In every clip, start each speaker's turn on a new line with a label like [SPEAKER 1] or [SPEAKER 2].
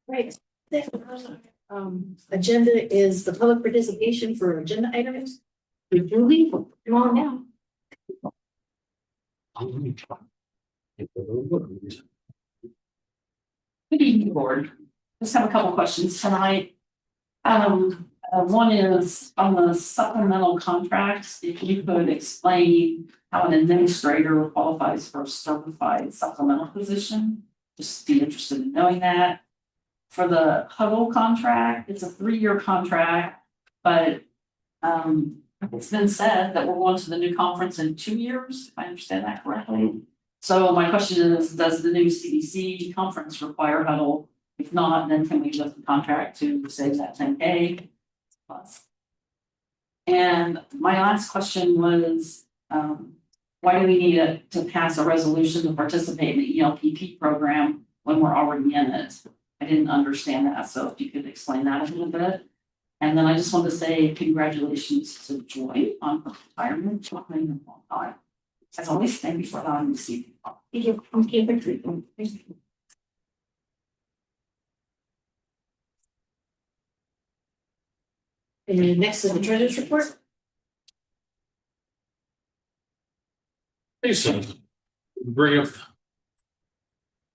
[SPEAKER 1] Right. Agenda is the public participation for agenda items. Julie, come on now.
[SPEAKER 2] Good evening, board. Just have a couple questions tonight. One is on the supplemental contracts. If you could explain how an administrator qualifies for a certified supplemental position, just be interested in knowing that. For the Huddle contract, it's a 3-year contract, but it's been said that we're going to the new conference in 2 years, if I understand that correctly. So my question is, does the new CDC conference require Huddle? If not, then can we adjust the contract to save that 10K plus? And my last question was, why do we need to pass a resolution to participate in the ELPP program when we're already in it? I didn't understand that, so if you could explain that a little bit. And then I just want to say congratulations to Joy on her retirement. Joy, as always, thank you for allowing me to see you.
[SPEAKER 1] And next is the treasurer's report.
[SPEAKER 3] Hey, so bring up.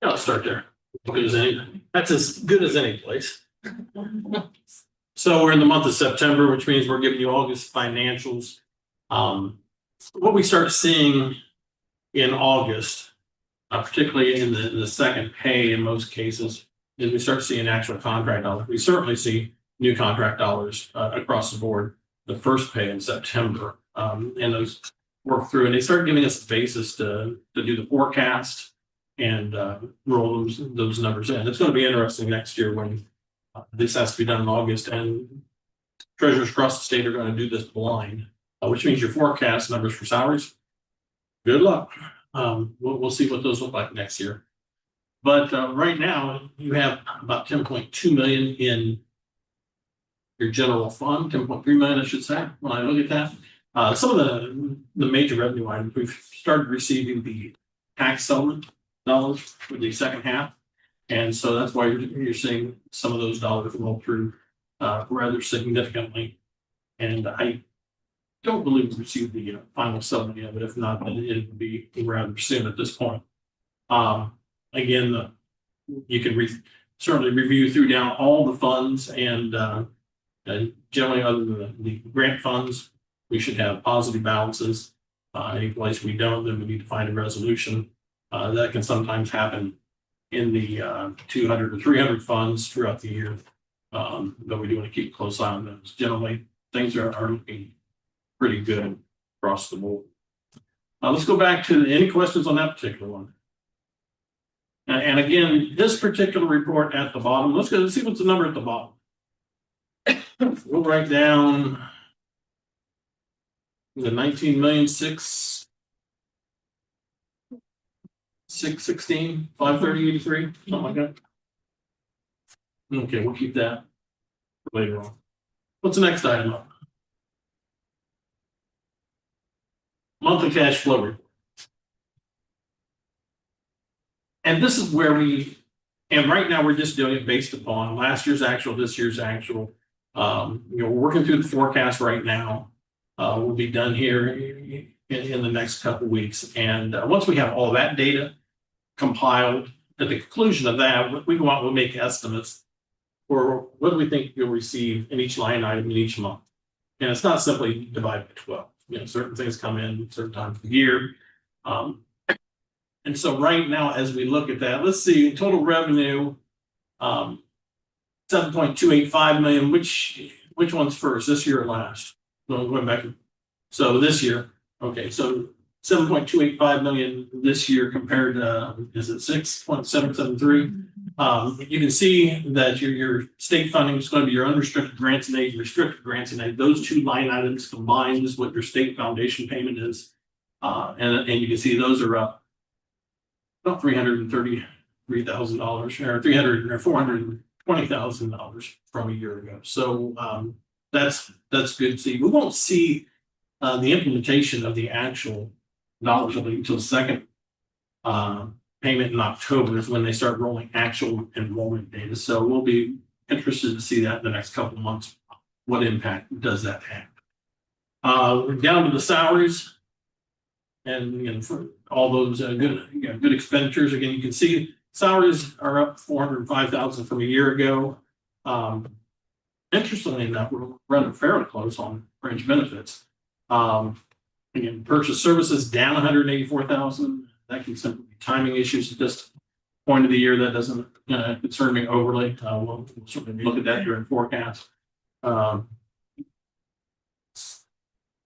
[SPEAKER 3] I'll start there. Good as any. That's as good as any place. So we're in the month of September, which means we're giving you August financials. What we start seeing in August, particularly in the second pay in most cases, is we start seeing actual contract dollars. We certainly see new contract dollars across the board. The first pay in September, and those work through, and they start giving us a basis to do the forecast and roll those numbers in. It's going to be interesting next year when this has to be done in August, and treasurers across the state are going to do this blind, which means your forecast numbers for salaries. Good luck. We'll see what those look like next year. But right now you have about 10.2 million in your general fund, 10.3 million, I should say, when I look at that. Some of the major revenue items, we've started receiving the tax settlement dollars for the second half. And so that's why you're seeing some of those dollars roll through rather significantly. And I don't believe we received the final settlement yet, but if not, then it will be rather soon at this point. Again, you can certainly review through down all the funds, and generally other than the grant funds, we should have positive balances. Any place we don't, then we need to find a resolution. That can sometimes happen in the 200 or 300 funds throughout the year. But we do want to keep a close eye on those. Generally, things are looking pretty good across the board. Let's go back to any questions on that particular one. And again, this particular report at the bottom, let's see what's the number at the bottom. We'll write down the 19,616, 530.83, something like that. Okay, we'll keep that for later on. What's the next item up? Monthly cash flow report. And this is where and right now we're just doing it based upon last year's actual, this year's actual. We're working through the forecast right now. We'll be done here in the next couple of weeks. And once we have all that data compiled, at the conclusion of that, we go out and we'll make estimates for what do we think you'll receive in each line item in each month. And it's not simply divided by 12. Certain things come in certain times of the year. And so right now, as we look at that, let's see, total revenue, 7.285 million, which one's first, this year or last? No, going back. So this year, okay, so 7.285 million this year compared to, is it 6.773? You can see that your state funding is going to be your unrestricted grants and aid, restricted grants and aid. Those two line items combined is what your state foundation payment is. And you can see those are up about $333,000 or $420,000 from a year ago. So that's good to see. We won't see the implementation of the actual dollars until the second payment in October is when they start rolling actual enrollment data. So we'll be interested to see that in the next couple of months. What impact does that have? We're down to the salaries. And again, for all those good expenditures, again, you can see salaries are up 405,000 from a year ago. Interestingly enough, we're running fairly close on fringe benefits. Again, purchase services down 184,000. That can simply be timing issues at this point of the year. That doesn't concern me overly. We'll certainly look at that during forecast.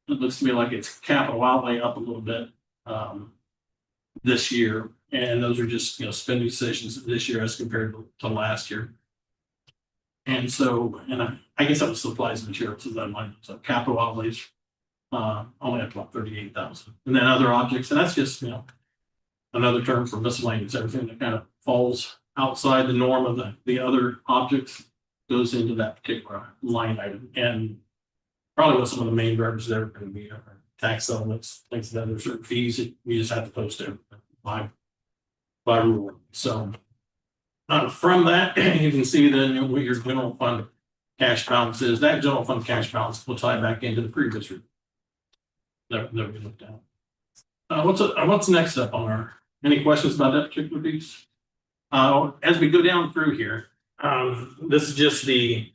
[SPEAKER 3] It looks to me like it's capital outlay up a little bit this year, and those are just spending decisions this year as compared to last year. And so, and I guess that was supplies and materials, is that line. So capital outlays only up to about 38,000, and then other objects, and that's just another term for miscellaneous. Everything that kind of falls outside the norm of the other objects goes into that particular line item. And probably what some of the main drivers there are going to be tax settlements, things that there's certain fees that we just have to post it by rule. So from that, you can see then what your general fund cash balance is. That general fund cash balance will tie back into the previous year that we looked at. What's next up on our? Any questions about that particular piece? As we go down through here, this is just the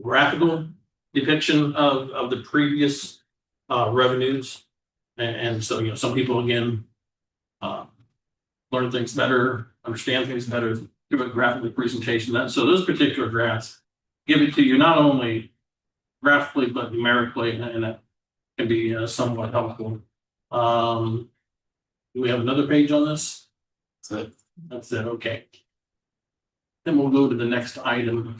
[SPEAKER 3] graphical depiction of the previous revenues, and so some people again learn things better, understand things better, give a graphical presentation. So those particular graphs give it to you not only graphically but numerically, and that can be somewhat helpful. Do we have another page on this? That's it. Okay. Then we'll go to the next item.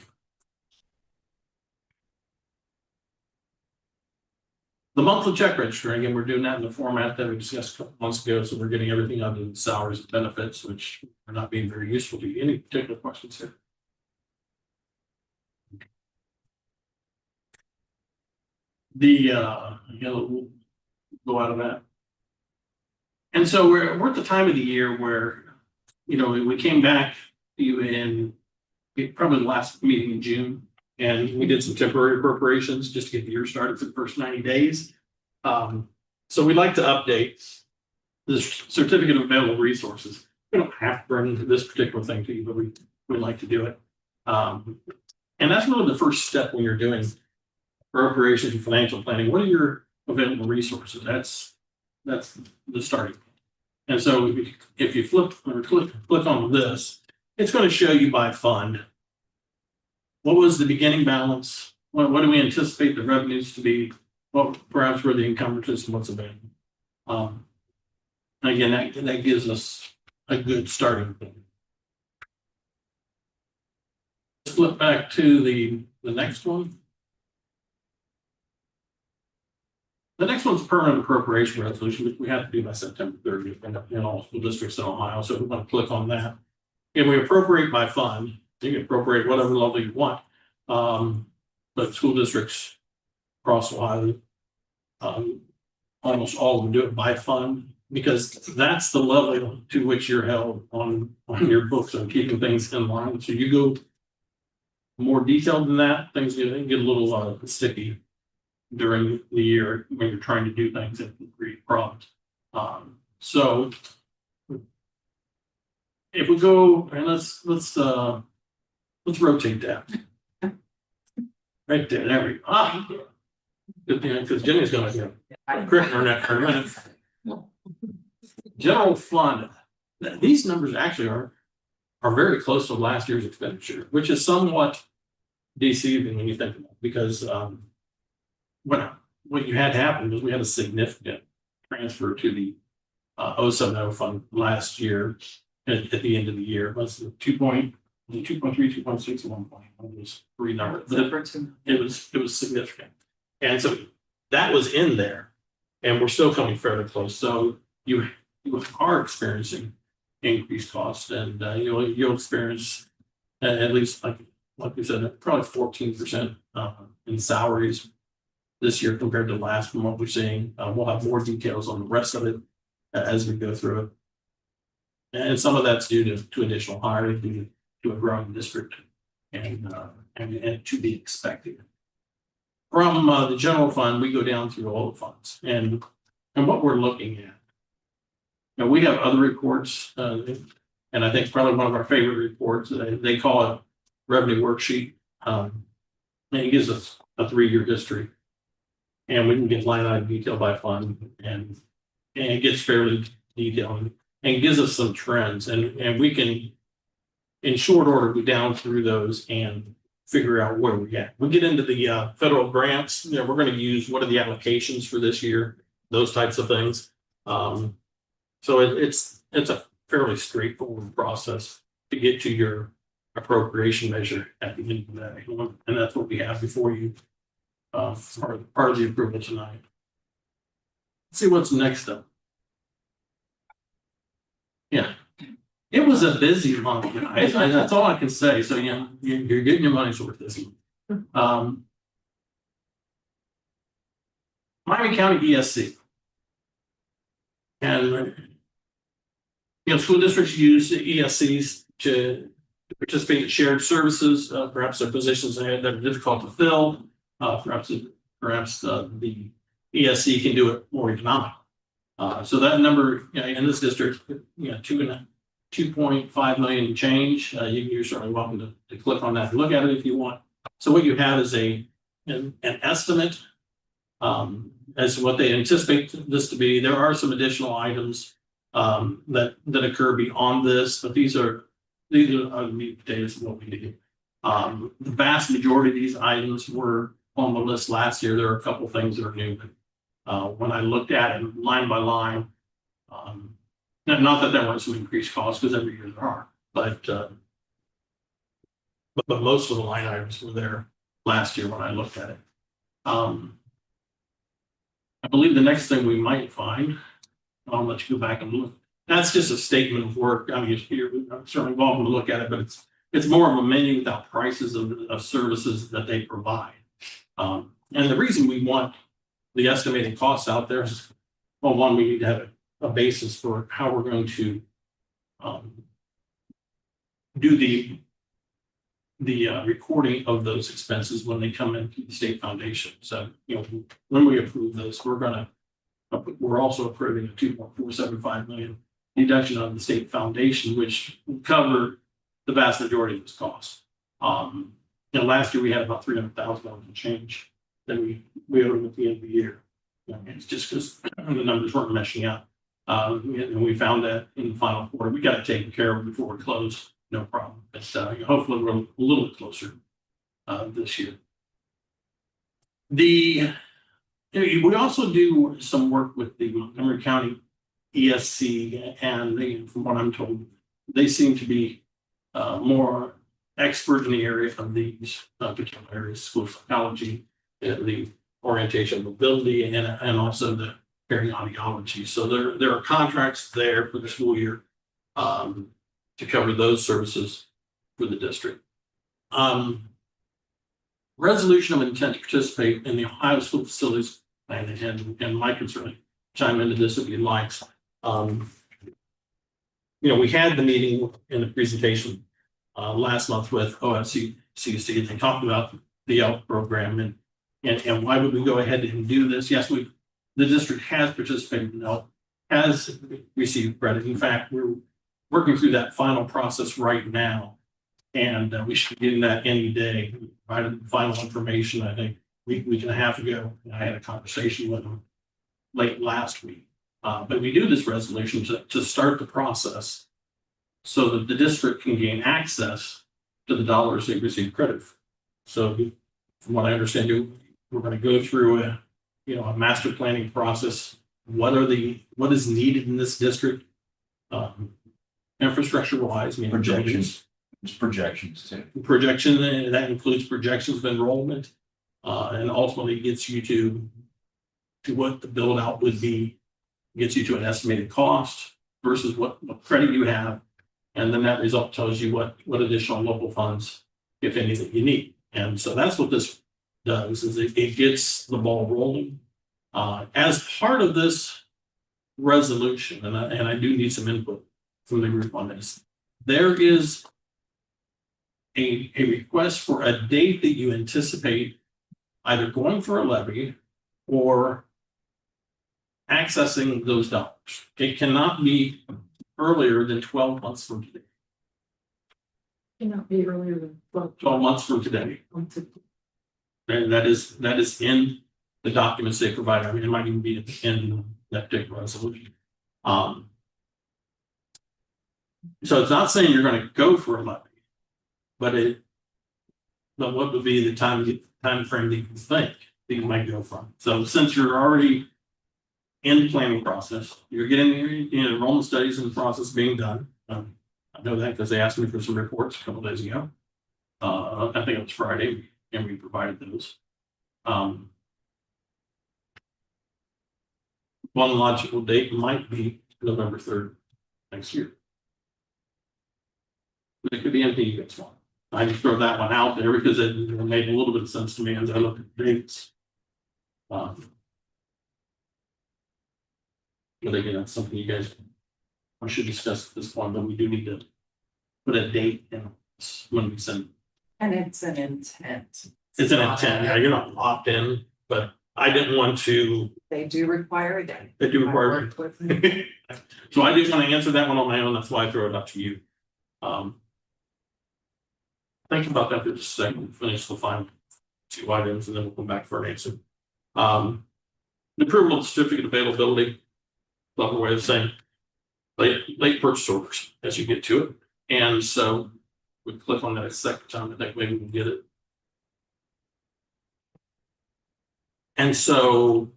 [SPEAKER 3] The monthly check register, again, we're doing that in the format that we discussed a couple months ago. So we're getting everything other than salaries and benefits, which are not being very useful to you. Any particular questions here? We'll go out of that. And so we're at the time of the year where, we came back to you in probably the last meeting in June, and we did some temporary appropriations just to get the year started for the first 90 days. So we'd like to update the certificate of available resources. We don't have to bring this particular thing to you, but we'd like to do it. And that's really the first step when you're doing appropriations and financial planning. What are your available resources? That's the starting point. And so if you flip or click on this, it's going to show you by fund. What was the beginning balance? What do we anticipate the revenues to be? Well, perhaps where the encumbrances and what's available. Again, that gives us a good starting point. Let's flip back to the next one. The next one's permanent appropriation resolution, which we have to do by September 30th in all school districts in Ohio. So we're going to click on that. And we appropriate by fund. You can appropriate whatever level you want. But school districts across Ohio, almost all of them do it by fund, because that's the level to which you're held on your books on keeping things in line. So you go more detailed than that, things get a little sticky during the year when you're trying to do things and create problems. So if we go and let's rotate that right there. There we go. Good thing, because Jenny's going to correct her neck for a minute. General fund. These numbers actually are very close to last year's expenditure, which is somewhat deceiving when you think about it, because what you had happen was we had a significant transfer to the 070 fund last year at the end of the year. It was 2.3, 2.6 at one point. It was three numbers. It was significant. And so that was in there, and we're still coming fairly close. So you are experiencing increased costs, and you'll experience at least like we said, probably 14% in salaries this year compared to last from what we're seeing. We'll have more details on the rest of it as we go through it. And some of that's due to additional hiring, due to a growing district and to be expected. From the general fund, we go down through all the funds and what we're looking at. Now, we have other reports, and I think probably one of our favorite reports, they call it revenue worksheet. And it gives us a 3-year history. And we can get line item detail by fund and it gets fairly detailed and gives us some trends and we can, in short order, go down through those and figure out where we're at. We get into the federal grants, we're going to use what are the allocations for this year, those types of things. So it's a fairly straightforward process to get to your appropriation measure at the end of the day. And that's what we have before you, part of the approval tonight. Let's see what's next up. Yeah, it was a busy month, guys. That's all I can say. So yeah, you're getting your money's worth this month. Miami County ESC. And school districts use ESCs to participate in shared services. Perhaps there are positions that are difficult to fill. Perhaps the ESC can do it more economically. So that number in this district, 2.5 million change. You're certainly welcome to click on that and look at it if you want. So what you have is an estimate as to what they anticipate this to be. There are some additional items that occur beyond this, but these are the meat and potatoes of what we do. The vast majority of these items were on the list last year. There are a couple things that are new. When I looked at it line by line, not that there weren't some increased costs, because every year there are, but most of the line items were there last year when I looked at it. I believe the next thing we might find, I'll let you go back and look. That's just a statement of work. I mean, you're certainly welcome to look at it, but it's more of a menu without prices of services that they provide. And the reason we want the estimated costs out there is, well, one, we need to have a basis for how we're going to do the recording of those expenses when they come into the state foundation. So, when we approve this, we're also approving a $2.475 million deduction on the state foundation, which will cover the vast majority of this cost. Last year we had about $300,000 in change that we owed them at the end of the year. It's just because the numbers weren't meshing up. And we found that in the final quarter. We got it taken care of before we closed, no problem. But hopefully we're a little bit closer this year. We also do some work with the Montgomery County ESC, and from what I'm told, they seem to be more expert in the area of these particular areas: school psychology, the orientation mobility, and also the audiology. So there are contracts there for the school year to cover those services for the district. Resolution of intent to participate in the Ohio School Facilities Plan, and Mike can certainly chime into this if he likes. We had the meeting in the presentation last month with OFCC, and they talked about the ELK program and why would we go ahead and do this? Yes, the district has participated in ELK, has received credit. In fact, we're working through that final process right now, and we should be getting that any day. We provided the final information, I think, week and a half ago. I had a conversation with them late last week. But we do this resolution to start the process so that the district can gain access to the dollars they receive credit for. So from what I understand, we're going to go through a master planning process. What is needed in this district, infrastructure wise?
[SPEAKER 4] Projections. There's projections too.
[SPEAKER 3] Projection, that includes projections of enrollment, and ultimately gets you to what the build out would be, gets you to an estimated cost versus what credit you have, and then that result tells you what additional local funds, if any, that you need. And so that's what this does, is it gets the ball rolling. As part of this resolution, and I do need some input from the group on this. There is a request for a date that you anticipate either going for a levy or accessing those dollars. It cannot be earlier than 12 months from today.
[SPEAKER 1] Cannot be earlier than
[SPEAKER 3] 12 months from today. And that is in the documents they provide. I mean, it might even be in that particular resolution. So it's not saying you're going to go for a levy, but what would be the time frame that you think that you might go from? So since you're already in the planning process, you're getting your enrollment studies in the process being done. I know that because they asked me for some reports a couple days ago. I think it was Friday, and we provided those. One logical date might be November 3rd next year. It could be anything you guys want. I just throw that one out there because it made a little bit of sense to me as I looked at the dates. But again, that's something you guys should discuss at this point, but we do need to put a date in when we send.
[SPEAKER 5] And it's an intent.
[SPEAKER 3] It's an intent, yeah, you're not locked in, but I didn't want to.
[SPEAKER 5] They do require a date.
[SPEAKER 3] They do require.
[SPEAKER 5] I worked with them.
[SPEAKER 3] So I didn't want to answer that one on my own, that's why I throw it up to you. Think about that for just a second, finish the final 2 items, and then we'll come back for an answer. The approval of certificate availability, another way of saying late purchase orders as you get to it. And so we click on that a second time, I think maybe we can get it. And so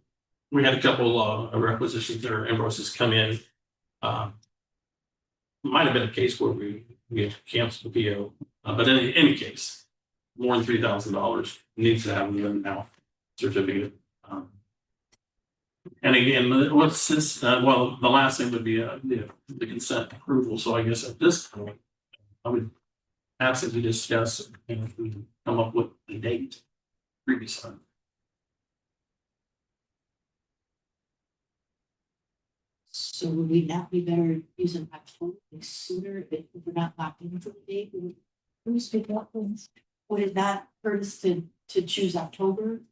[SPEAKER 3] we had a couple of requisitions or invoices come in. Might have been a case where we had canceled the PO, but in any case, more than $3,000 needs to have them now certificate. And again, what's this? Well, the last thing would be the consent approval. So I guess at this point, I would ask that we discuss and if we come up with the date previously.
[SPEAKER 1] So would we not be better using October sooner if we're not locked in for the date? Can we speak up, please? Would it not hurt us to choose October?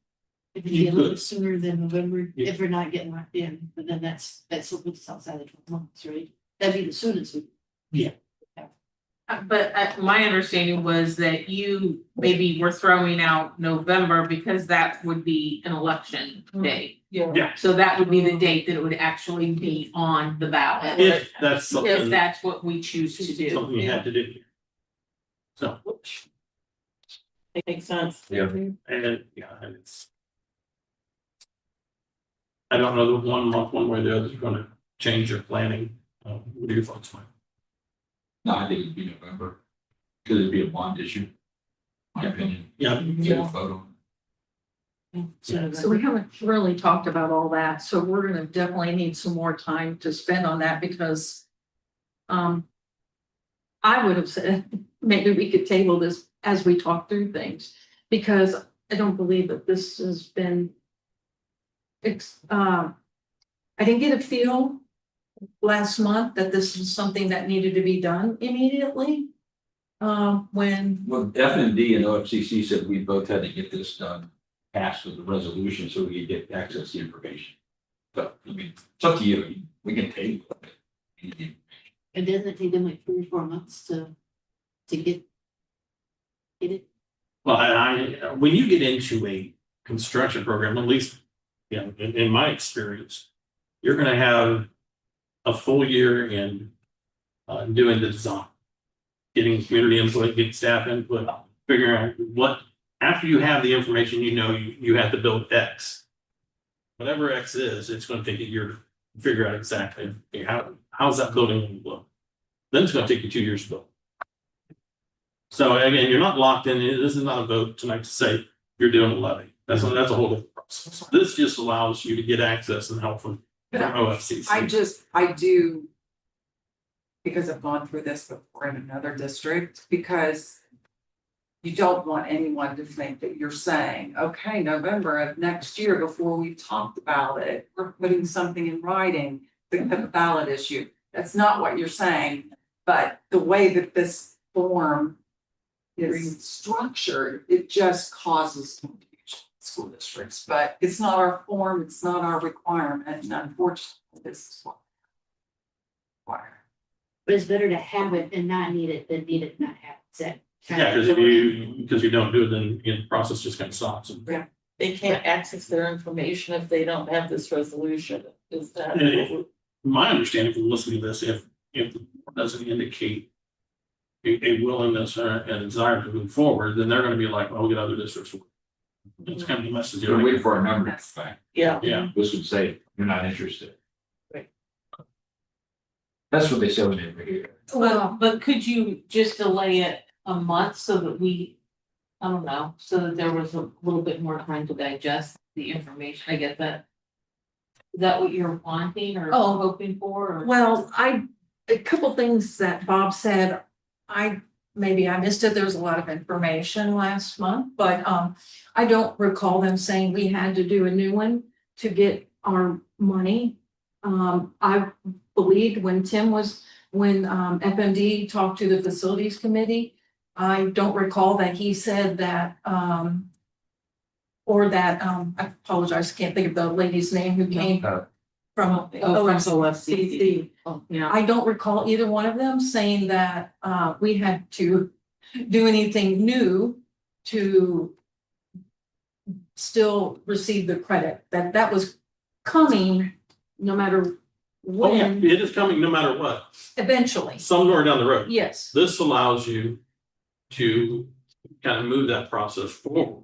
[SPEAKER 1] If it'd be a little bit sooner than November,
[SPEAKER 3] Yeah.
[SPEAKER 1] if we're not getting locked in, but then that's still puts us outside of 12 months, right? That'd be the soonest.
[SPEAKER 6] But my understanding was that you maybe were throwing out November because that would be an election day.
[SPEAKER 3] Yeah.
[SPEAKER 6] So that would be the date that it would actually be on the ballot.
[SPEAKER 3] If that's
[SPEAKER 6] If
[SPEAKER 3] something,
[SPEAKER 6] that's what we choose to do.
[SPEAKER 3] something you have to do. So,
[SPEAKER 5] Makes sense.
[SPEAKER 4] Yeah.
[SPEAKER 3] and it's. I don't know that 1 month, one way or the other is gonna change your planning. What are your thoughts, Mike?
[SPEAKER 7] No, I think it'd be November, because it'd be a bond issue. My opinion.
[SPEAKER 3] Yeah.
[SPEAKER 7] Get a photo.
[SPEAKER 6] So we haven't really talked about all that, so we're gonna definitely need some more time to spend on that because. I would have said, maybe we could table this as we talk through things, because I don't believe that this has been. I didn't get a feel last month that this was something that needed to be done immediately. When,
[SPEAKER 7] Well, FMD and OFCC said we both had to get this done, passed with the resolution so we could get access to information. But, I mean, it's up to you, we can table it.
[SPEAKER 1] And doesn't it take them like 3 or 4 months to get it?
[SPEAKER 3] Well, when you get into a construction program, at least, in my experience, you're gonna have a full year in doing the design, getting community input, getting staff input, figuring out what, after you have the information, you have to build X. Whatever X is, it's gonna take a year to figure out exactly how's that building going to look. Then it's gonna take you 2 years to build. So again, you're not locked in. This is not a vote tonight to say you're doing a levy. That's a whole different process. This just allows you to get access and help from OFCC.
[SPEAKER 5] I do. Because I've gone through this before in another district, because. You don't want anyone to think that you're saying, okay, November of next year, before we've talked about it, we're putting something in writing, we have a ballot issue. That's not what you're saying, but the way that this form is structured, it just causes confusion in school districts, but it's not our form, it's not our requirement, and unfortunately, this is what. Require.
[SPEAKER 1] But it's better to have it and not need it than need it and not have it. Is that kind
[SPEAKER 3] Yeah,
[SPEAKER 1] of-
[SPEAKER 3] because you don't do it, then the process just kind of stops.
[SPEAKER 8] They can't access their information if they don't have this resolution, is that?
[SPEAKER 3] And my understanding from listening to this, if the board doesn't indicate a willingness or a desire to move forward, then they're gonna be like, well, we'll get other districts. It's kind of the message.
[SPEAKER 7] You're waiting for our number to come back.
[SPEAKER 8] Yeah.
[SPEAKER 3] Yeah,
[SPEAKER 7] This would say, you're not interested.
[SPEAKER 8] Right.
[SPEAKER 7] That's what they said when they were here.
[SPEAKER 8] But could you just delay it a month so that I don't know, so that there was a little bit more time to digest the information, I get that. Is that what you're wanting or
[SPEAKER 6] Oh.
[SPEAKER 8] hoping for, or?
[SPEAKER 6] Well, a couple things that Bob said, maybe I missed it, there was a lot of information last month, but I don't recall them saying we had to do a new one to get our money. I believed when FMD talked to the facilities committee, I don't recall that he said that, or that, I apologize, can't think of the lady's name who came from
[SPEAKER 8] from
[SPEAKER 6] OFCC.
[SPEAKER 8] Oh, yeah.
[SPEAKER 6] I don't recall either one of them saying that we had to do anything new to still receive the credit, that was coming no matter
[SPEAKER 3] oh yeah,
[SPEAKER 6] when,
[SPEAKER 3] it is coming no matter what,
[SPEAKER 6] eventually,
[SPEAKER 3] somewhere down the road.
[SPEAKER 6] yes.
[SPEAKER 3] This allows you to kind of move that process forward.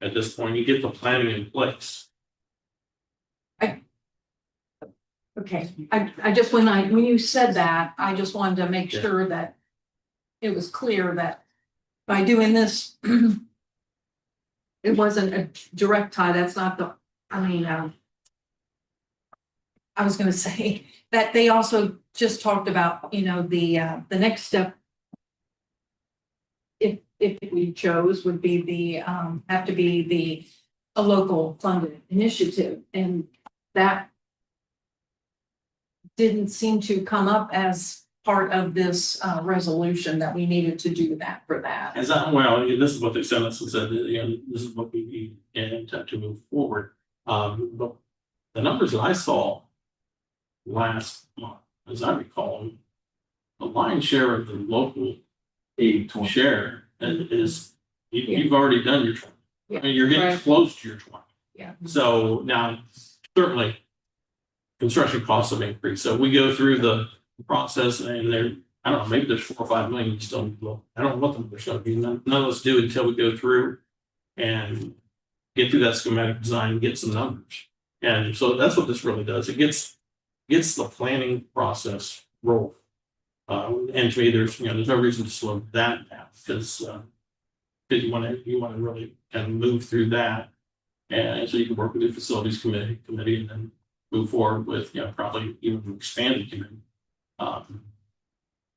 [SPEAKER 3] At this point, you get the planning in place.
[SPEAKER 6] Okay, I just, when you said that, I just wanted to make
[SPEAKER 3] Yeah.
[SPEAKER 6] sure that it was clear that by doing this, it wasn't a direct tie, that's not the, I was gonna say that they also just talked about, the next step, if we chose, would be have to be a local funded initiative, and that didn't seem to come up as part of this resolution that we needed to do that for that.
[SPEAKER 3] As well, this is what they sent us and said, this is what we need and to move forward. But the numbers that I saw last month, as I recall, the lion's share of the local aid share is, you've already done your 20. I mean, you're getting
[SPEAKER 8] Right.
[SPEAKER 3] close to your 20.
[SPEAKER 6] Yeah.
[SPEAKER 3] So now, certainly, construction costs have increased. So we go through the process and there, I don't know, maybe there's 4 or 5 million you still need to look. I don't know what the numbers gonna be. None of us do until we go through and get through that schematic design and get some numbers. And so that's what this really does. It gets the planning process rolling. And to me, there's no reason to slow that down because you want to really kind of move through that. And so you can work with the facilities committee and then move forward with, probably even an expanded committee.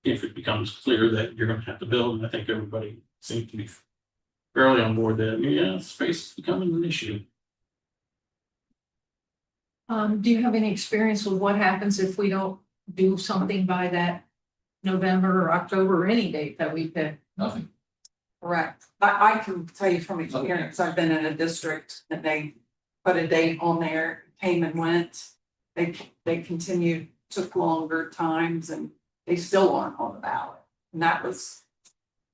[SPEAKER 3] If it becomes clear that you're gonna have to build, and I think everybody seems to be fairly on board that, space is becoming an issue.
[SPEAKER 6] Do you have any experience with what happens if we don't do something by that November or October or any date that we pick?
[SPEAKER 7] Nothing.
[SPEAKER 5] Correct. I can tell you from experience, I've been in a district that they put a date on there, came and went. They continued, took longer times, and they still aren't on the ballot. And that was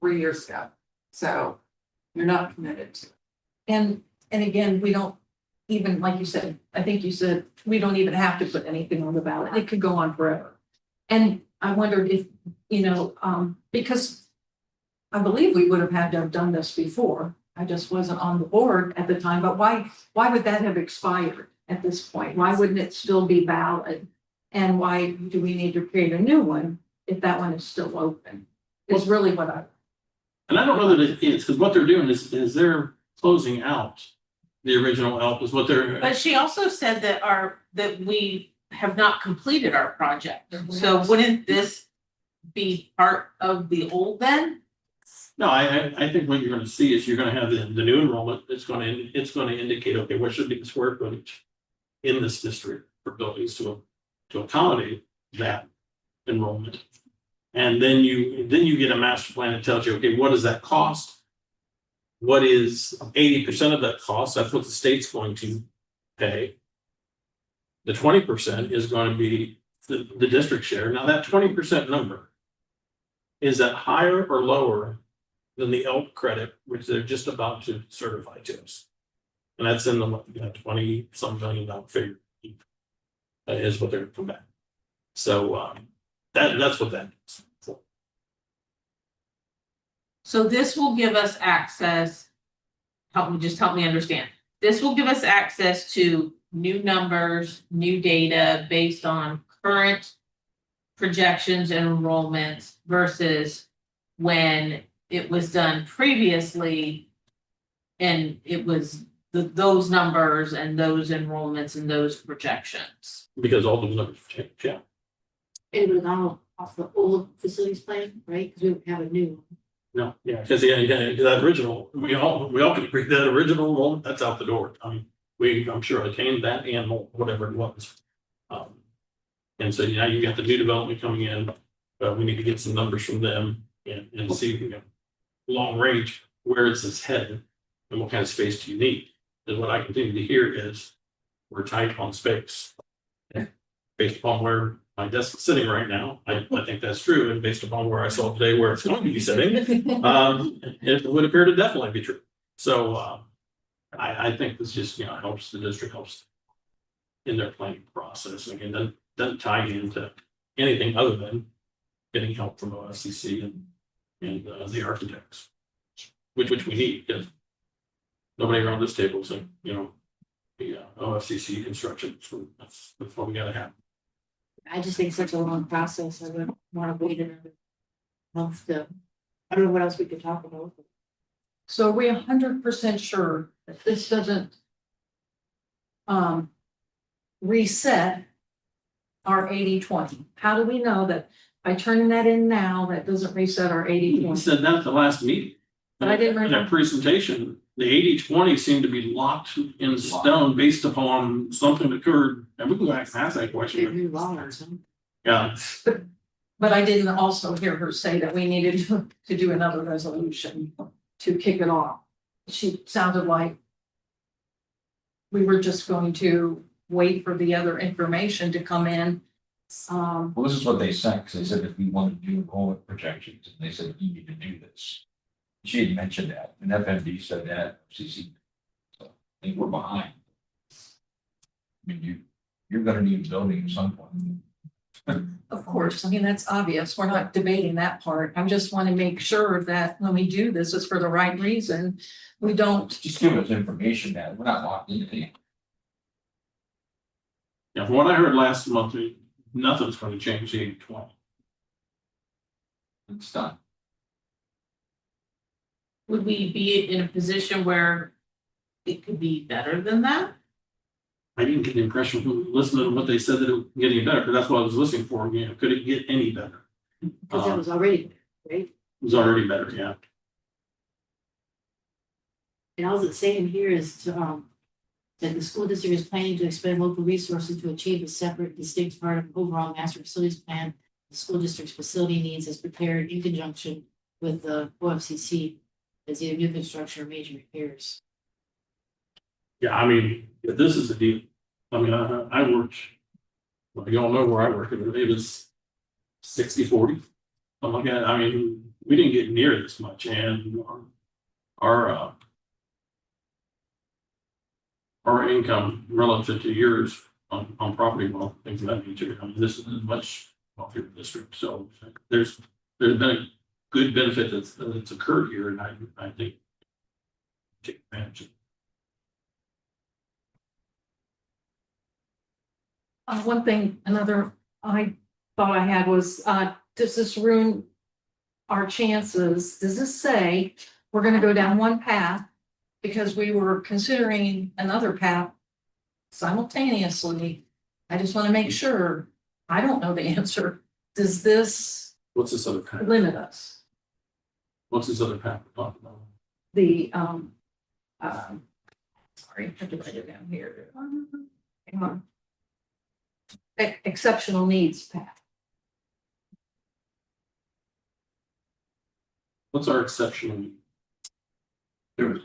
[SPEAKER 5] 3 years ago. So you're not committed to it.
[SPEAKER 6] And again, we don't even, like you said, I think you said, we don't even have to put anything on the ballot. It could go on forever. And I wondered if, because I believe we would have had to have done this before. I just wasn't on the board at the time, but why would that have expired at this point? Why wouldn't it still be valid? And why do we need to create a new one if that one is still open? Is really what
[SPEAKER 3] And I don't know that it is, because what they're doing is they're closing out the original ELP is what they're.
[SPEAKER 8] But she also said that we have not completed our project, so wouldn't this be part of the old then?
[SPEAKER 3] No, I think what you're gonna see is you're gonna have the new enrollment, it's gonna indicate, okay, what should be the square footage in this district for buildings to accommodate that enrollment. And then you get a master plan that tells you, okay, what does that cost? What is 80% of that cost? That's what the state's going to pay. The 20% is going to be the district share. Now that 20% number, is that higher or lower than the ELP credit, which they're just about to certify to us? And that's in the 20-some million figure. Is what they're gonna come back. So that's what that is.
[SPEAKER 8] So this will give us access. Help me understand. This will give us access to new numbers, new data based on current projections and enrollments versus when it was done previously. And it was those numbers and those enrollments and those projections.
[SPEAKER 3] Because all those numbers change, yeah.
[SPEAKER 1] It would have gone off the old facilities plan, right? Because we would have a new.
[SPEAKER 3] No, yeah, because that original, we all can agree that original enrollment, that's out the door. I mean, I'm sure attained that and more, whatever it was. And so now you got the new development coming in, but we need to get some numbers from them and see, long range, where is this headed? And what kind of space do you need? And what I continue to hear is we're tight on space. Based upon where my desk is sitting right now, I think that's true. And based upon where I saw today where it's going to be sitting, it would appear to definitely be true. So I think this just, helps the district, helps in their planning process. Again, doesn't tie into anything other than getting help from OFCC and the architects, which we need, because nobody around this table is the OFCC construction. So that's what we gotta have.
[SPEAKER 1] I just think such a long process. I wouldn't want to wait another month to, I don't know what else we could talk about.
[SPEAKER 6] So are we 100% sure that this doesn't reset our 80-20? How do we know that by turning that in now, that doesn't reset our
[SPEAKER 3] We
[SPEAKER 6] 80-20?
[SPEAKER 3] said that at the last meeting.
[SPEAKER 6] But I didn't
[SPEAKER 3] In
[SPEAKER 6] remember.
[SPEAKER 3] that presentation, the 80-20 seemed to be locked in stone based upon something that occurred, and we can go back and ask that
[SPEAKER 1] They're
[SPEAKER 3] question.
[SPEAKER 1] new law or something.
[SPEAKER 3] Yeah,
[SPEAKER 6] But I didn't also hear her say that we needed to do another resolution to kick it off. She sounded like we were just going to wait for the other information to come in.
[SPEAKER 7] Well, this is what they sent, because they said if we want to do enrollment projections, and they said you need to do this. She had mentioned that, and FMD said that, CC. So I think we're behind. I mean, you're gonna need a building at some point.
[SPEAKER 6] Of course, I mean, that's obvious. We're not debating that part. I just want to make sure that when we do this, it's for the right reason. We don't.
[SPEAKER 7] Just give us information that we're not locked into anything.
[SPEAKER 3] yeah, from what I heard last month, nothing's gonna change the 80-20.
[SPEAKER 7] It's done.
[SPEAKER 8] Would we be in a position where it could be better than that?
[SPEAKER 3] I didn't get the impression from listening to what they said that it would get any better, because that's what I was listening for. Could it get any better?
[SPEAKER 1] Because it was already, right?
[SPEAKER 3] It was already better, yeah.
[SPEAKER 1] And all it's saying here is to, that the school district is planning to expend local resources to achieve a separate distinct part of the overall master facilities plan. The school district's facility needs is prepared in conjunction with the OFCC as either new construction or major repairs.
[SPEAKER 3] Yeah, I mean, this is the deal. I mean, I worked, well, you all know where I worked, it was 60-40. Something like that. I mean, we didn't get near this much, and our income relative to yours on property, well, things of that nature. I mean, this is a much wealthier district, so there's been a good benefit that's occurred here, and I think take advantage of it.
[SPEAKER 6] One thing, another I thought I had was, does this ruin our chances? Does this say we're gonna go down one path? Because we were considering another path simultaneously. I just want to make sure. I don't know the answer. Does this
[SPEAKER 3] What's this other path?
[SPEAKER 6] limit us?
[SPEAKER 3] What's this other path we're talking about?
[SPEAKER 6] The, sorry, I have to write it down here. Hang on. Exceptional needs path.
[SPEAKER 3] What's our exceptional?
[SPEAKER 7] There was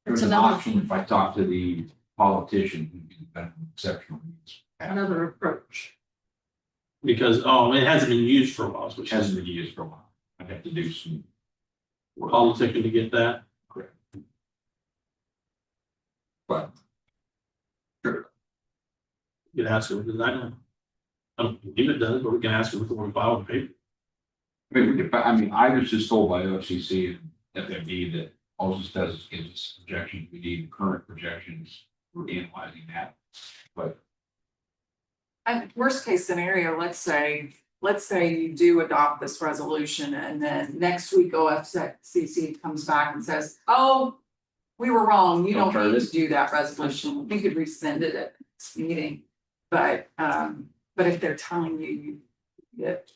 [SPEAKER 6] It's
[SPEAKER 7] an
[SPEAKER 6] another-
[SPEAKER 7] option, if I talk to the politician, who can benefit from exceptional needs.
[SPEAKER 6] Another approach.
[SPEAKER 3] Because, oh, it hasn't been used for a while, which
[SPEAKER 7] Which
[SPEAKER 3] has
[SPEAKER 7] hasn't been used for a while. I'd have to do some.
[SPEAKER 3] politicking to get that.
[SPEAKER 7] Correct. But. Sure.
[SPEAKER 3] You can ask her, because I don't believe it does, but we can ask her before we file the paper.
[SPEAKER 7] I mean, I was just told by OCC and FMD that all this does is gives us projections. We need current projections. We're analyzing that. But
[SPEAKER 5] And worst case scenario, let's say you do adopt this resolution and then next week OFCC comes back and says, oh, we were wrong, you don't
[SPEAKER 7] Don't
[SPEAKER 5] need
[SPEAKER 7] turn
[SPEAKER 5] to do that resolution, we could rescind it at this meeting. But if they're telling you that,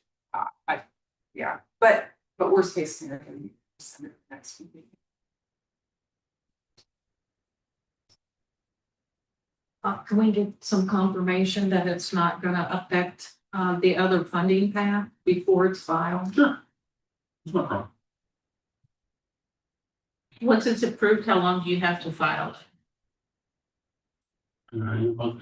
[SPEAKER 5] yeah, but worst case scenario, you rescind it next meeting.
[SPEAKER 6] Can we get some confirmation that it's not gonna affect the other funding path before it's filed?
[SPEAKER 3] Sure. It's no problem.
[SPEAKER 8] Once it's approved, how long do you have to file it?
[SPEAKER 3] Well,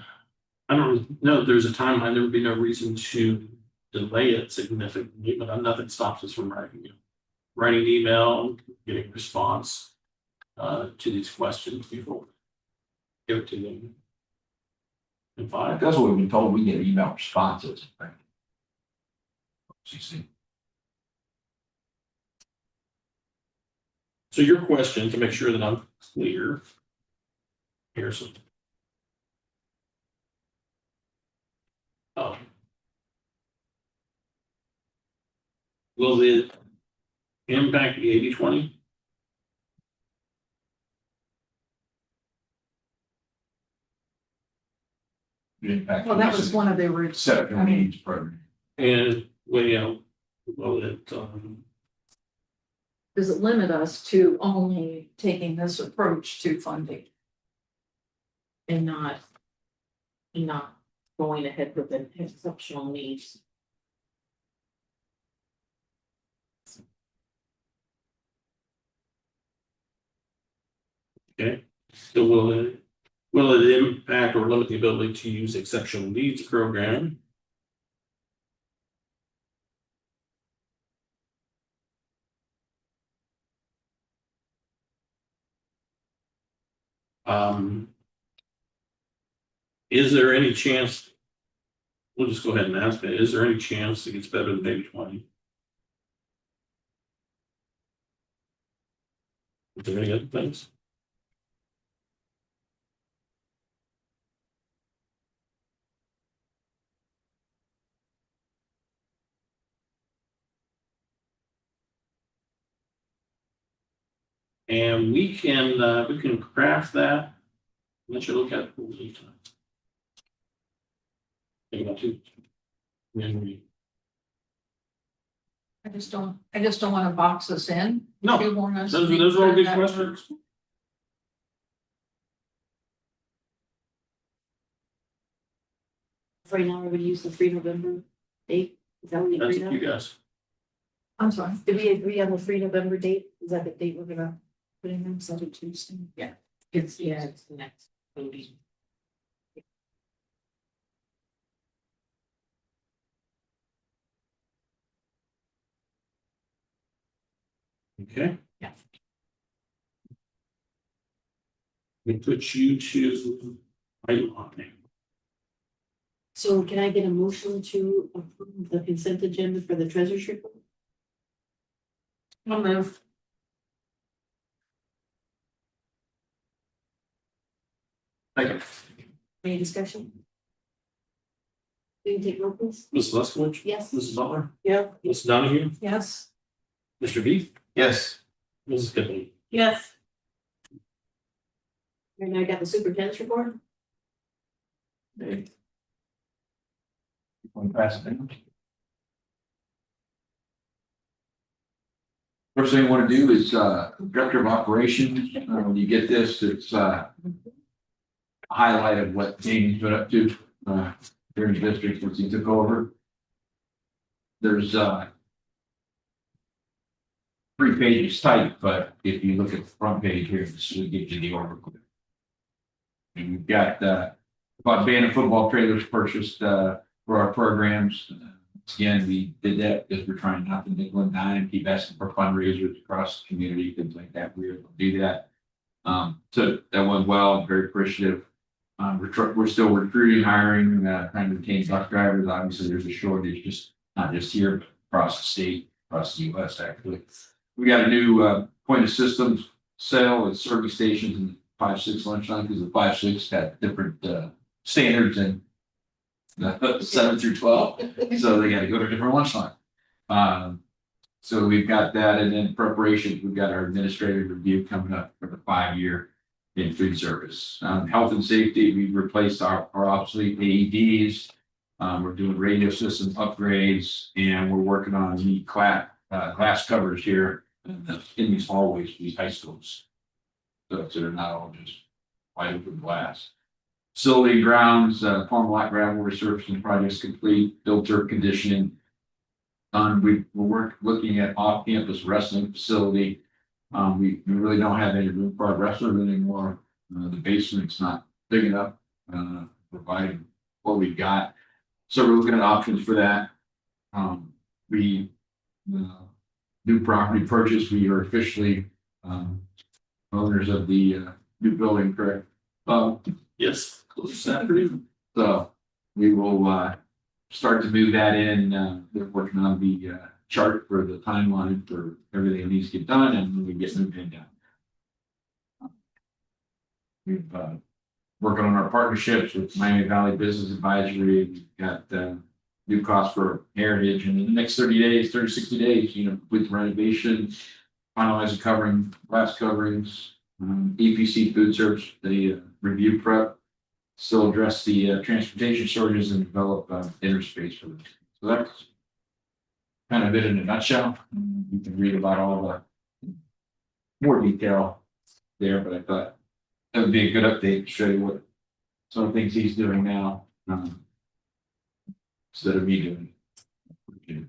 [SPEAKER 3] I don't know if there's a timeline, there would be no reason to delay it significantly, but nothing stops us from writing, writing email, getting response to these questions before. Give it to them. And file.
[SPEAKER 7] that's what we've been told. We get email responses. OCC.
[SPEAKER 3] So your question, to make sure that I'm clear. Here's some. Will it impact the 80/20?
[SPEAKER 6] Well, that was one of the original.
[SPEAKER 7] Exceptional needs program.
[SPEAKER 3] And, well, will it,
[SPEAKER 6] Does it limit us to only taking this approach to funding?
[SPEAKER 8] And not going ahead with an exceptional needs?
[SPEAKER 3] okay, so will it impact or limit the ability to use exceptional needs program? Is there any chance? We'll just go ahead and ask it. Is there any chance it gets better than 80/20? Is there any other things? And we can craft that. Let you look at it. Think about two. Then we,
[SPEAKER 6] I just don't want to box us in.
[SPEAKER 3] no,
[SPEAKER 6] Shoehorn us
[SPEAKER 3] those are all good
[SPEAKER 6] that
[SPEAKER 3] questions.
[SPEAKER 1] Right now, everybody use the 3 November date, is that what we
[SPEAKER 3] That's
[SPEAKER 1] agreed
[SPEAKER 3] up to you
[SPEAKER 1] on?
[SPEAKER 3] guys.
[SPEAKER 6] I'm sorry.
[SPEAKER 1] Did we agree on the 3 November date, is that the date we're gonna put in there, is that a Tuesday?
[SPEAKER 8] It's the next voting.
[SPEAKER 3] Okay.
[SPEAKER 8] Yeah.
[SPEAKER 3] We put you to item on there.
[SPEAKER 1] So can I get a motion to approve the consent agenda for the treasurer's report?
[SPEAKER 8] I'll move.
[SPEAKER 3] Thank
[SPEAKER 1] Any discussion? We can take roll, please.
[SPEAKER 3] Mrs. Leskowitz?
[SPEAKER 1] Yes.
[SPEAKER 3] Mrs. Butler?
[SPEAKER 1] Yeah.
[SPEAKER 3] Mrs. Donahue?
[SPEAKER 6] Yes.
[SPEAKER 3] Mr. Beef?
[SPEAKER 4] Yes.
[SPEAKER 3] Mrs. Kipling?
[SPEAKER 8] Yes.
[SPEAKER 1] And I got the superintendent's report.
[SPEAKER 7] Hey. Want to pass it down? First thing I want to do is, Director of Operations, when you get this, it's, highlight of what Jamie's been up to, during the district since he took over. There's, 3 pages tight, but if you look at the front page here, this will give you the overview. And we've got, about band of football trailers purchased, for our programs. Again, we did that because we're trying not to nickel and dime, keep asking for fundraisers across the community, things like that. We were able to do that. So that went well, I'm very appreciative. We're still recruiting, hiring, trying to retain bus drivers. Obviously, there's a shortage, just not just here, but across the state, across the US, actually. We got a new, point of systems sale at service stations in 5-6 lunchtime, because the 5-6 got different, standards and 7 through 12, so they got to go to a different lunchtime. So we've got that, and then preparations, we've got our administrative review coming up for the 5-year in food service. Health and safety, we've replaced our obsolete AEDs. We're doing radio system upgrades, and we're working on the glass covers here in these hallways, these high schools. So they're not all just wide open glass. Facility and grounds, farm lot gravel resurfacing projects complete, filter conditioning. We're looking at off-campus wrestling facility. We really don't have any room for our wrestlers anymore. The basement's not big enough, provide what we've got. So we're looking at options for that. New property purchase, we are officially, owners of the, new building, correct?
[SPEAKER 3] Yes, close Saturday.
[SPEAKER 7] So we will, start to move that in. They're working on the, chart for the timeline for everything that needs to get done, and we get moved in down. We've, working on our partnerships with Miami Valley Business Advisory. We've got, new costs for Heritage, and in the next 30 days, 60 days, with renovation, finalize the covering, glass coverings, EPC food service, the review prep, still address the transportation shortages and develop inner space for them. So that's kind of it in a nutshell. You can read about all the more detail there, but I thought that would be a good update to show you what some of the things he's doing now, instead of me doing it.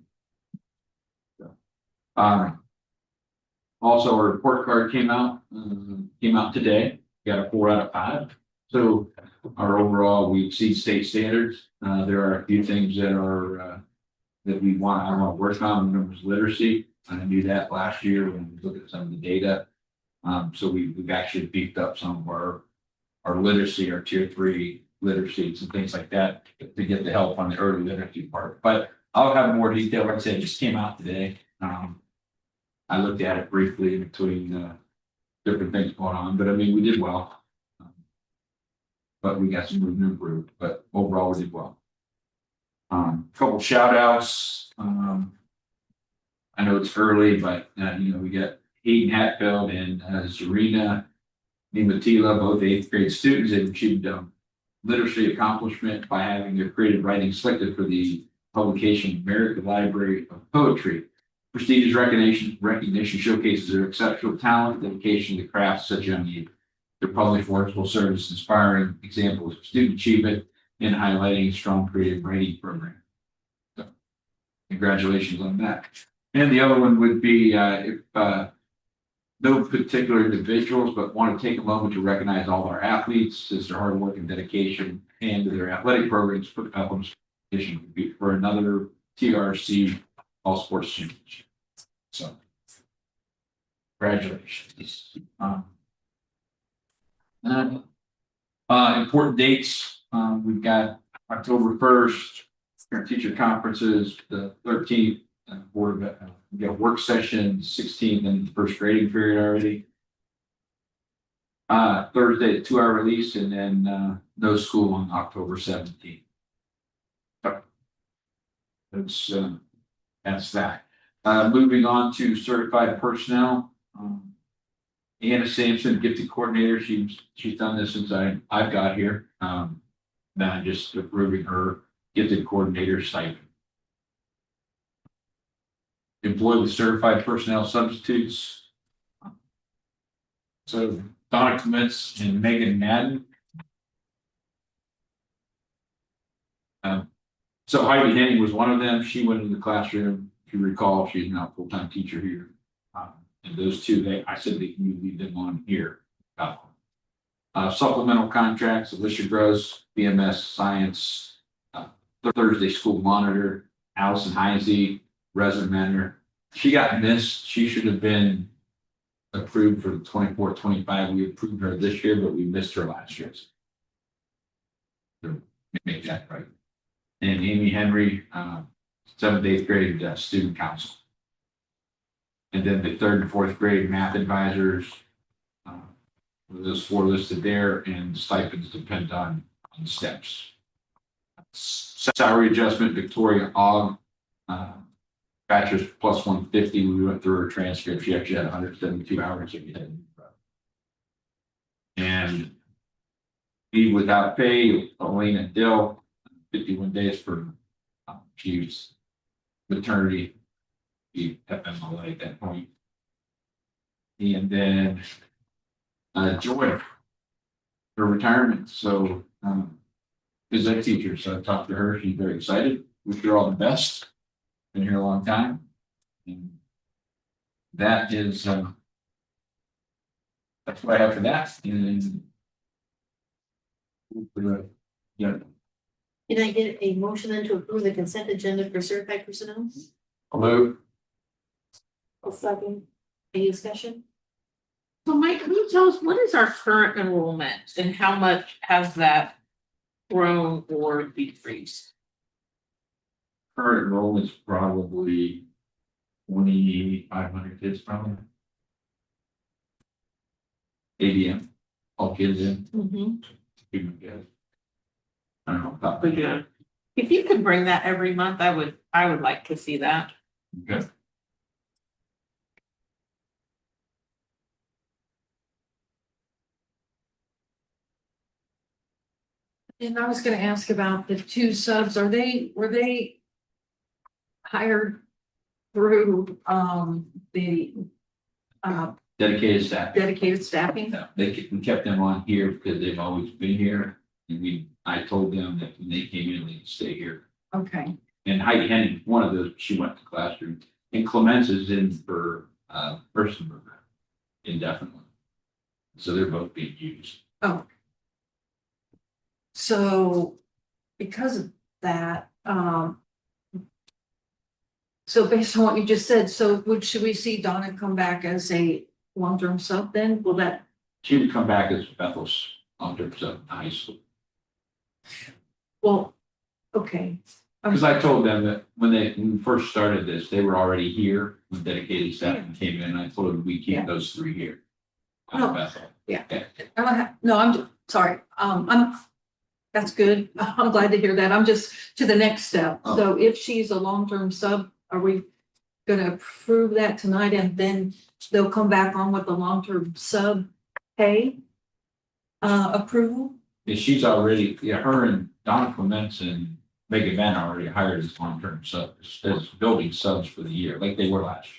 [SPEAKER 7] Also, our report card came out today. Got a 4 out of 5. So our overall, we exceed state standards. There are a few things that are that I want to work on. One was literacy. I knew that last year when we looked at some of the data. So we've actually beefed up some of our literacy, our tier 3 literacies and things like that to get the help on the early literacy part. But I'll have more detail. Like I said, it just came out today. I looked at it briefly in between different things going on, but I mean, we did well. But we got some room to improve, but overall we did well. Couple shout outs. I know it's early, but we got Hayden Hatfield and Zarina Nimatila, both 8th grade students. They've achieved literacy accomplishment by having their creative writing selected for the publication American Library of Poetry. Prestigious recognition showcases their exceptional talent, dedication to craft such young age. Their public works will serve as inspiring examples of student achievement in highlighting a strong creative writing program. So, congratulations on that. And the other one would be if no particular individuals, but want to take a moment to recognize all our athletes as their hard work and dedication and to their athletic programs put up on competition for another TRC All Sports Championship. So, congratulations. Important dates. We've got October 1st, parent teacher conferences, the 13th, board of, we got work session, 16th, and the first grading period already. Thursday, 2-hour release, and then no school on October 17th. That's that. Moving on to certified personnel. Anna Sampson, gifted coordinator. She's done this since I've got here. Now I'm just approving her gifted coordinator stipend. Employ with certified personnel substitutes. So Donna Clements and Megan Madden. So Heidi Henning was one of them. She went into the classroom. If you recall, she's now a full-time teacher here. And those two, I said that you leave them on here. Supplemental contracts, Alicia Gross, BMS Science, Thursday School Monitor, Allison Heisey, Resin Mentor. She got missed. She should have been approved for the 24-25. We approved her this year, but we missed her last year. So make that right. And Amy Henry, 7th, 8th grade student council. And then the 3rd and 4th grade math advisors. Those 4 listed there, and stipends depend on steps. Salary adjustment, Victoria Ogg, bachelor's plus 150. We went through her transcript. She actually had 172 hours. And leave without pay, Elena Dill, 51 days for she's maternity, the FMLA at that point. And then Joy, her retirement. So is that teacher? So I talked to her. She's very excited. Wish her all the best. Been here a long time. And that is that's what I have for that. And yeah.
[SPEAKER 1] Can I get a motion then to approve the consent agenda for certified personnel?
[SPEAKER 7] Hello.
[SPEAKER 1] I'll second. Any discussion?
[SPEAKER 8] So Mike, can you tell us what is our current enrollment and how much has that grown or decreased?
[SPEAKER 7] Current enrollment is probably 2,500 kids, probably. ADM, all kids in. Even kids. I don't know. About
[SPEAKER 8] Pretty good. If you could bring that every month, I would like to see that.
[SPEAKER 7] Okay.
[SPEAKER 6] And I was gonna ask about the 2 subs, were they hired through, the,
[SPEAKER 7] Dedicated staff.
[SPEAKER 6] dedicated staffing?
[SPEAKER 7] No, we kept them on here because they've always been here. And I told them that when they came in, they'd stay here.
[SPEAKER 6] Okay,
[SPEAKER 7] And Heidi Henning, one of those, she went to classroom. And Clements is in for Furstenberger indefinitely. So they're both being used.
[SPEAKER 6] oh. So, because of that, so based on what you just said, so should we see Donna come back as a long-term sub then? Will that,
[SPEAKER 7] She would come back as Bethel's long-term sub in high school.
[SPEAKER 6] well, okay.
[SPEAKER 7] Because I told them that when we first started this, they were already here when dedicated staff came in. I told them we keep
[SPEAKER 6] Yeah.
[SPEAKER 7] those 3 here.
[SPEAKER 6] No.
[SPEAKER 7] Bethel.
[SPEAKER 6] No, I'm sorry, that's good, I'm glad to hear that, I'm just to the next step.
[SPEAKER 7] Oh.
[SPEAKER 6] So if she's a long-term sub, are we gonna approve that tonight and then they'll come back on with the long-term sub pay approval?
[SPEAKER 7] Yeah, she's already, her and Donna Clements and Megan Van are already hired as long-term subs, as building subs for the year, like they were last year.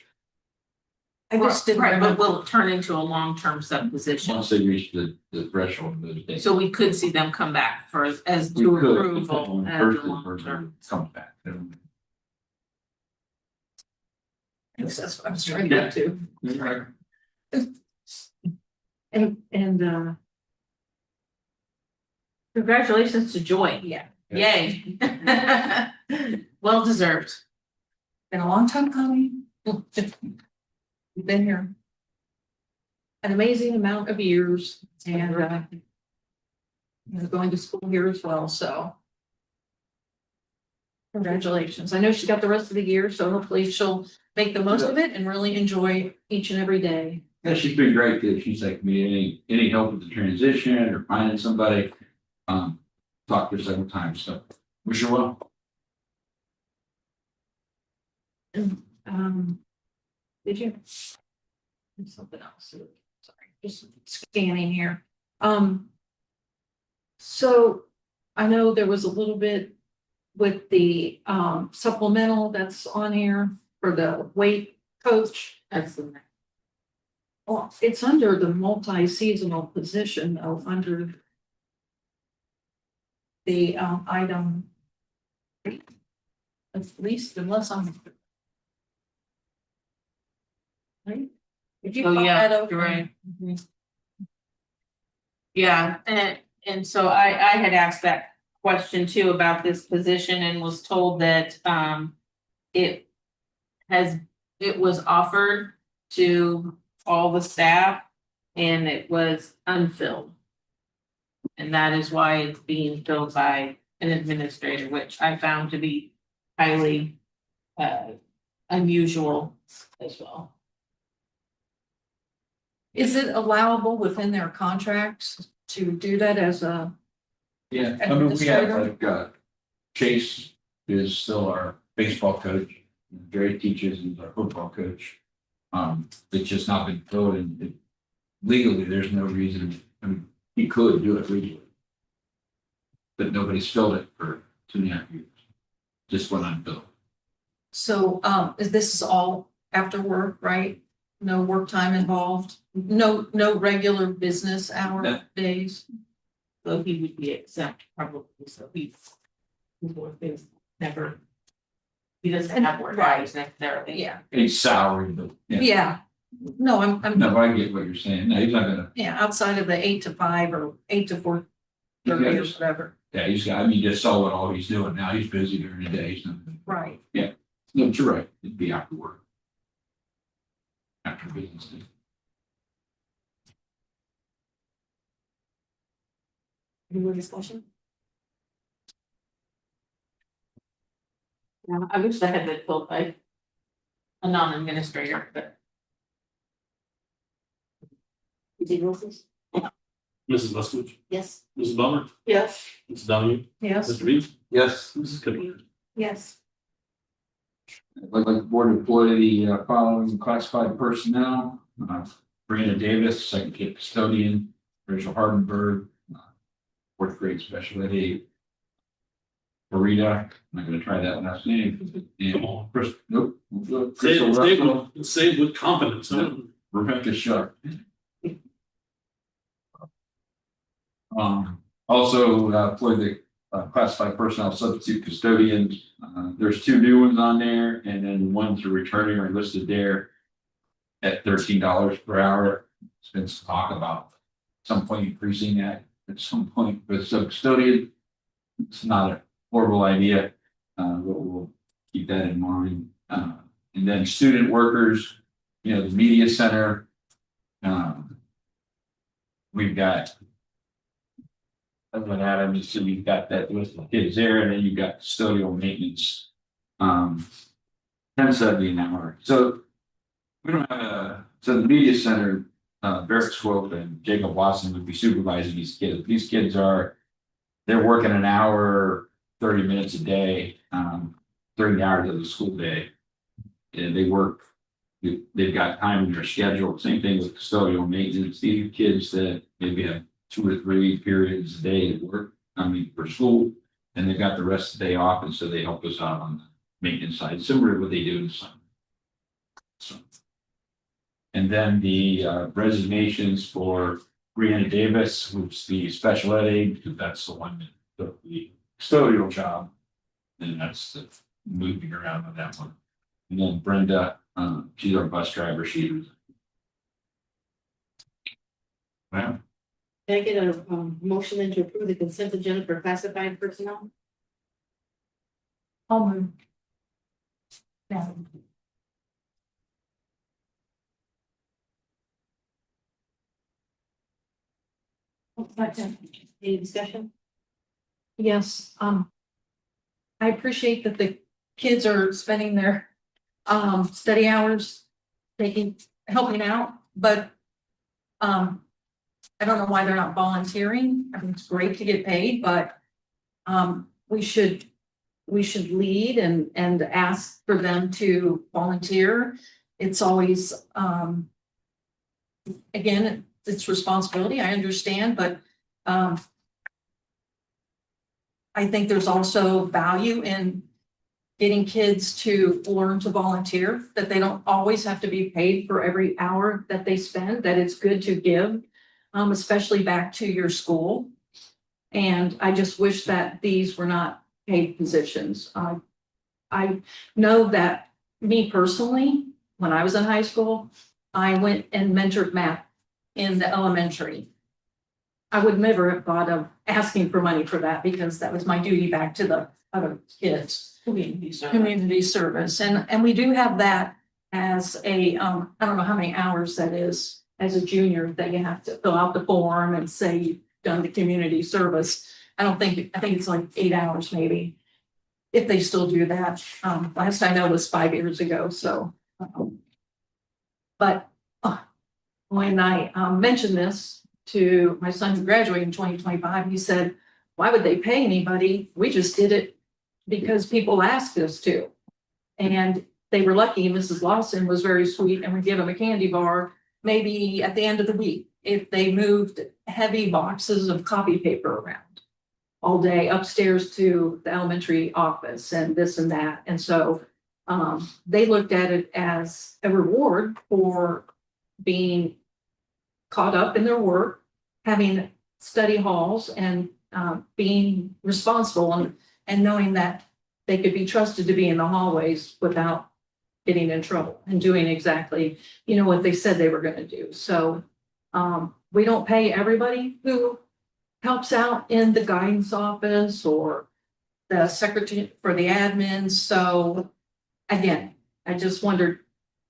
[SPEAKER 6] I just didn't
[SPEAKER 8] Right, but
[SPEAKER 6] remember.
[SPEAKER 8] will it turn into a long-term sub position?
[SPEAKER 7] Once they reach the threshold of those days.
[SPEAKER 8] So we could see them come back for as
[SPEAKER 7] We
[SPEAKER 8] to
[SPEAKER 7] could,
[SPEAKER 8] approval
[SPEAKER 7] when
[SPEAKER 8] as
[SPEAKER 7] first
[SPEAKER 8] a
[SPEAKER 7] the
[SPEAKER 8] long
[SPEAKER 7] person
[SPEAKER 8] term.
[SPEAKER 7] comes back.
[SPEAKER 6] That's what I was trying to get to.
[SPEAKER 7] Right.
[SPEAKER 6] And
[SPEAKER 8] Congratulations to Joy.
[SPEAKER 6] yeah,
[SPEAKER 8] Yay. Well deserved.
[SPEAKER 6] been a long time coming. You've been here an amazing amount of years and going to school here as well, so. Congratulations. I know she's got the rest of the year, so hopefully she'll make the most of it and really enjoy each and every day.
[SPEAKER 7] Yeah, she's been great, good. She's like, me, any help with the transition or finding somebody, talked to her several times, so wish her well.
[SPEAKER 6] Did you? There's something else. Sorry, just scanning here. So I know there was a little bit with the supplemental that's on here for the weight coach.
[SPEAKER 8] Excellent.
[SPEAKER 6] Well, it's under the multi-seasonal position though, under the item. At least unless I'm. Right? If you
[SPEAKER 8] Oh,
[SPEAKER 6] pop
[SPEAKER 8] yeah,
[SPEAKER 6] that open.
[SPEAKER 8] you're right. Yeah, and so I had asked that question too about this position and was told that, it has, it was offered to all the staff and it was unfilled. And that is why it's being filled by an administrator, which I found to be highly, unusual as well.
[SPEAKER 6] Is it allowable within their contracts to do that as a,
[SPEAKER 7] Yeah, I mean, we have
[SPEAKER 6] Administrator?
[SPEAKER 7] like, Chase is still our baseball coach, Gary teaches is our football coach. It's just not been filled and legally, there's no reason, I mean, he could do it legally. But nobody's filled it for 2.5 years, just went unfilled.
[SPEAKER 6] so, this is all after work, right? No work time involved, no regular business hour
[SPEAKER 7] No.
[SPEAKER 6] days?
[SPEAKER 8] So he would be exempt probably, so he's more things never. He doesn't have work hours necessarily.
[SPEAKER 6] Yeah,
[SPEAKER 7] He's salaried, but yeah,
[SPEAKER 6] yeah, no, I'm,
[SPEAKER 7] no, I get what you're saying, no, he's not gonna,
[SPEAKER 6] yeah, outside of the 8 to 5 or 8 to 4:30 or
[SPEAKER 7] Yes.
[SPEAKER 6] whatever,
[SPEAKER 7] yeah, he's got, I mean, you just saw what all he's doing now, he's busy during the day, so.
[SPEAKER 6] right?
[SPEAKER 7] No, but you're right, it'd be after work. After business day.
[SPEAKER 1] Any more discussion?
[SPEAKER 8] Yeah, I wish that had been filled by a non-administrator, but
[SPEAKER 1] You take roll, please?
[SPEAKER 3] Mrs. Leskowitz,
[SPEAKER 1] Yes.
[SPEAKER 3] Mrs. Bummer,
[SPEAKER 8] yes.
[SPEAKER 3] Mrs. Donahue,
[SPEAKER 6] Yes.
[SPEAKER 3] Mr. Reeves,
[SPEAKER 7] Yes.
[SPEAKER 3] Mrs. Kipper.
[SPEAKER 6] Yes.
[SPEAKER 7] I'd like the board to employ the following classified personnel. Brandon Davis, second kid custodian, Rachel Hardenberg, fourth grade special ed aide. Marita, I'm not gonna try that last name. And Chris, nope. Crystal Russell,
[SPEAKER 3] Say with confidence,
[SPEAKER 7] No. Rebecca Sharp. Also, for the classified personnel substitute custodians, there's 2 new ones on there, and then ones are returning are listed there at $13 per hour. There's been some talk about some point increasing that at some point, but so custodian, it's not a horrible idea. But we'll keep that in mind. And then student workers, you know, the media center. We've got. I'm gonna add them, so you've got that list of kids there, and then you've got custodial maintenance. $10.70 an hour, so. We don't have so the media center, Barrett Swope and Jacob Watson would be supervising these kids. These kids are. They're working an hour, 30 minutes a day, 30 hours of the school day. And they work, they've got time in their schedule, same thing with custodial maintenance, these are kids that maybe have 2 or 3 periods a day to work, for school. And they've got the rest of the day off, and so they help us out on the maintenance side, similar to what they do in the summer. So. And then the resignations for Brianna Davis, who's the special ed aide, because that's the one that took the custodial job. And that's the moving around on that one. And then Brenda, she's our bus driver, she was. Wow.
[SPEAKER 1] Can I get a motion then to approve the consent agenda for classified personnel?
[SPEAKER 6] I'll move. Yeah.
[SPEAKER 1] Any discussion?
[SPEAKER 6] Yes, I appreciate that the kids are spending their study hours helping out, but I don't know why they're not volunteering. I mean, it's great to get paid, but we should lead and ask for them to volunteer. It's always again, it's responsibility, I understand, but I think there's also value in getting kids to learn to volunteer, that they don't always have to be paid for every hour that they spend, that it's good to give, especially back to your school. And I just wish that these were not paid positions. I know that me personally, when I was in high school, I went and mentored math in the elementary. I would never have thought of asking for money for that because that was my duty back to the other kids. Community service, and we do have that as a, I don't know how many hours that is, as a junior, that you have to fill out the form and say you've done the community service. I think it's like 8 hours maybe, if they still do that. Last I know was 5 years ago, so. But when I mentioned this to my son who graduated in 2025, he said, why would they pay anybody? We just did it because people asked us to. And they were lucky. Mrs. Lawson was very sweet and would give them a candy bar maybe at the end of the week if they moved heavy boxes of copy paper around all day upstairs to the elementary office and this and that. And so they looked at it as a reward for being caught up in their work, having study halls, and being responsible and knowing that they could be trusted to be in the hallways without getting in trouble and doing exactly, what they said they were going to do. So we don't pay everybody who helps out in the guidance office or the secretary for the admin. So again, I just wondered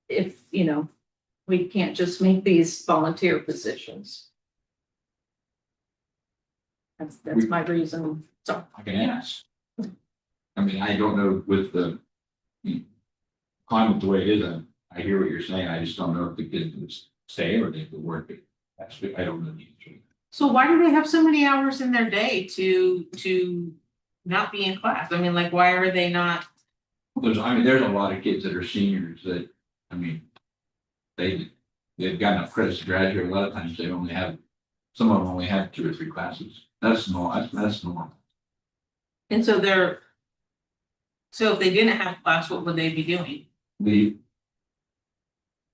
[SPEAKER 6] if, we can't just make these volunteer positions. That's my reason. So
[SPEAKER 7] I can ask. I mean, I don't know with the climate the way it is, I hear what you're saying, I just don't know if the kids would stay or they could work it. Actually, I don't know the answer.
[SPEAKER 8] So why do they have so many hours in their day to not be in class? I mean, like, why are they not?
[SPEAKER 7] There's a lot of kids that are seniors that, they've got enough credits to graduate. A lot of times some of them only have 2 or 3 classes. That's normal, that's normal.
[SPEAKER 8] And so so if they didn't have class, what would they be doing?
[SPEAKER 7] The,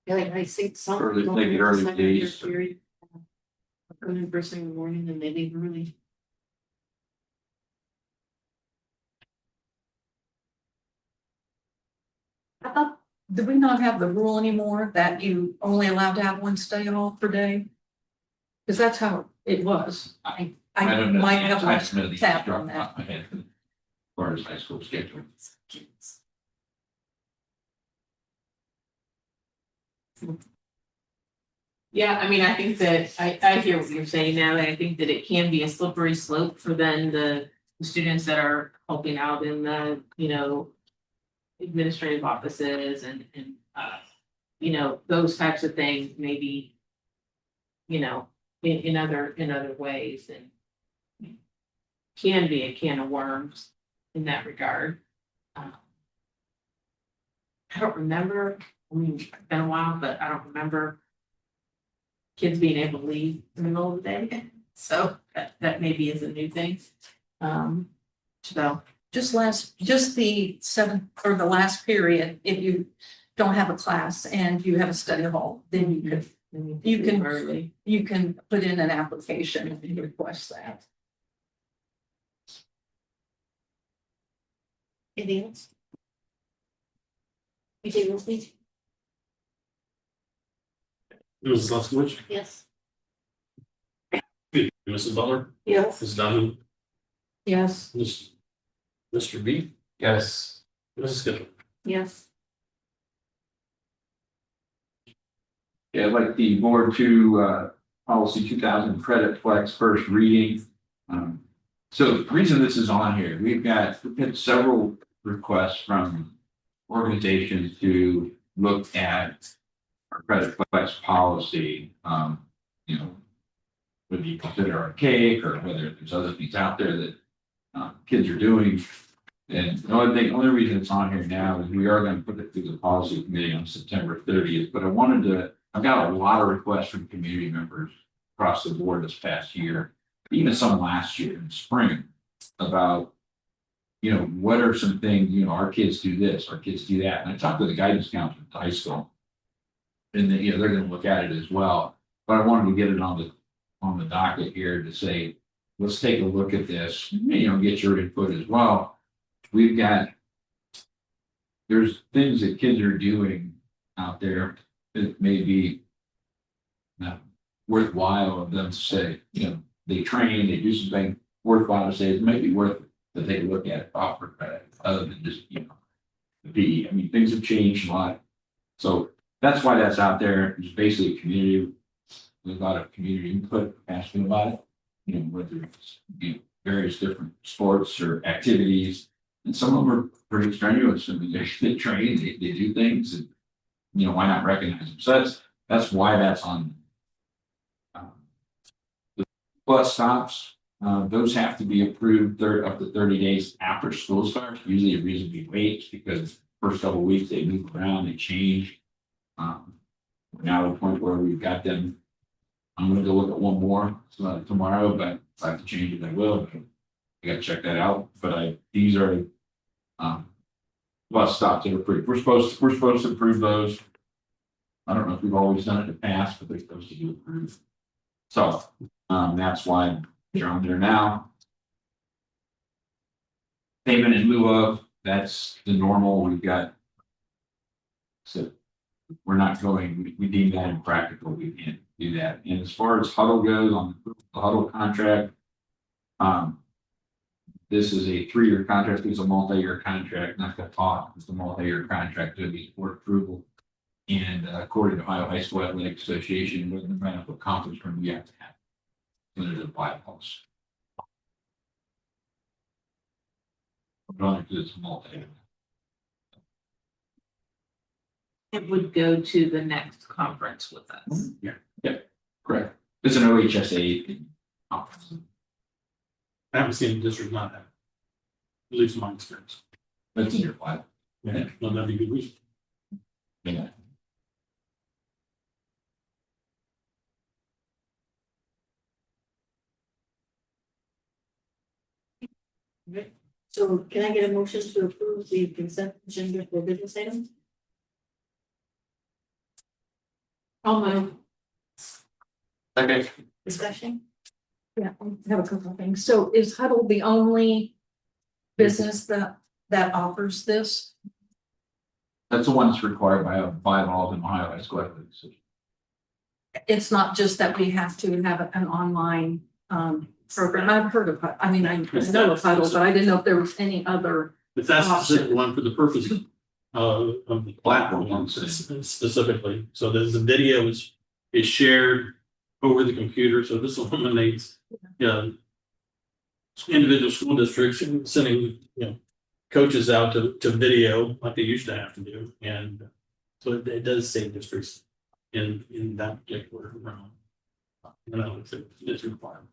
[SPEAKER 1] Like I think some.
[SPEAKER 7] Early-
[SPEAKER 1] don't
[SPEAKER 7] maybe
[SPEAKER 1] have
[SPEAKER 7] early
[SPEAKER 1] second
[SPEAKER 7] days.
[SPEAKER 1] period. Come in first thing in the morning and they leave early.
[SPEAKER 6] I thought, do we not have the rule anymore that you only allowed to have 1 study hall per day? Because that's how it was. I
[SPEAKER 7] don't know.
[SPEAKER 6] might have
[SPEAKER 7] I
[SPEAKER 6] lost
[SPEAKER 7] don't know the
[SPEAKER 6] tap
[SPEAKER 7] instructor
[SPEAKER 6] on that.
[SPEAKER 7] off my head as far as high school schedule.
[SPEAKER 8] Yeah, I mean, I think that I hear what you're saying now, and I think that it can be a slippery slope for then the students that are helping out in the, administrative offices and those types of things, maybe, in other ways, and can be a can of worms in that regard. I don't remember, it's been a while, but I don't remember kids being able to leave in the middle of the day. So that maybe is a new thing. So
[SPEAKER 6] Just the 7th or the last period, if you don't have a class and you have a study hall, then you can
[SPEAKER 8] early.
[SPEAKER 6] you can put in an application and request that.
[SPEAKER 1] Anything else? Anything else, please?
[SPEAKER 3] Mrs. Leskowitz,
[SPEAKER 1] Yes.
[SPEAKER 3] Mrs. Butler,
[SPEAKER 1] Yes.
[SPEAKER 3] Mrs. Donahue,
[SPEAKER 6] Yes.
[SPEAKER 3] Mr. B,
[SPEAKER 4] Yes.
[SPEAKER 3] Mrs. Skipper.
[SPEAKER 1] Yes.
[SPEAKER 7] Yeah, I'd like the board to, policy 2000 credit flex first reading. So the reason this is on here, we've had several requests from organizations to look at our credit flex policy, whether you consider archaic or whether there's other things out there that kids are doing. And the only reason it's on here now is we are going to put it through the policy committee on September 30th. But I've got a lot of requests from community members across the board this past year, even some last year in spring, about, what are some things, our kids do this, our kids do that. And I talked to the guidance counselor at the high school. And they're going to look at it as well. But I wanted to get it on the docket here to say, let's take a look at this, get your input as well. There's things that kids are doing out there it may be worthwhile of them to say, they train, they do something worthwhile to say, it may be worth it to take a look at offer credit, other than just, the PE. I mean, things have changed a lot. So that's why that's out there. It's basically a community, with a lot of community input, asking about it. Whether it's various different sports or activities. And some of them are pretty strenuous. I mean, they train, they do things, and why not recognize them? So that's why that's on. The bus stops, those have to be approved up to 30 days after school starts. Usually a reason we wait because first couple of weeks they move around, they change. We're now at a point where we've got them. I'm gonna go look at one more tomorrow, but if I have to change it, I will. I gotta check that out. But these are bus stops that are approved. We're supposed to approve those. I don't know if we've always done it in the past, but they're supposed to be approved. So that's why they're on there now. Payment in lieu of, that's the normal. We've got. So we're not going, we deem that impractical. We can't do that. And as far as huddle goes on the huddle contract, this is a 3-year contract. It's a multi-year contract, not gonna talk. It's a multi-year contract to be board approval. And according to Ohio High School Athletic Association, with the medical accomplishment, we have to have. There's a bylaws. It's multi.
[SPEAKER 8] It would go to the next conference with us.
[SPEAKER 7] Yeah, correct. It's an OHSA conference.
[SPEAKER 3] I haven't seen a district not have. At least in my experience.
[SPEAKER 7] That's in your file.
[SPEAKER 3] Yeah, no, that'd be good reason.
[SPEAKER 7] Yeah.
[SPEAKER 1] So can I get a motion to approve the consent agenda for business items?
[SPEAKER 8] I'll move.
[SPEAKER 3] Okay.
[SPEAKER 1] Discussion?
[SPEAKER 6] Yeah, I have a couple of things. So is Huddle the only business that offers this?
[SPEAKER 7] That's the one that's required by bylaws in Ohio High School Athletic Association.
[SPEAKER 6] It's not just that we have to have an online program. I've heard of, I mean, I know of Huddle, but I didn't know if there was any other.
[SPEAKER 3] But that's the specific one for the purpose of the platform specifically. So the video is shared over the computer, so this eliminates individual school districts sending coaches out to video like they used to have to do, and so it does save districts in that particular realm. It's required.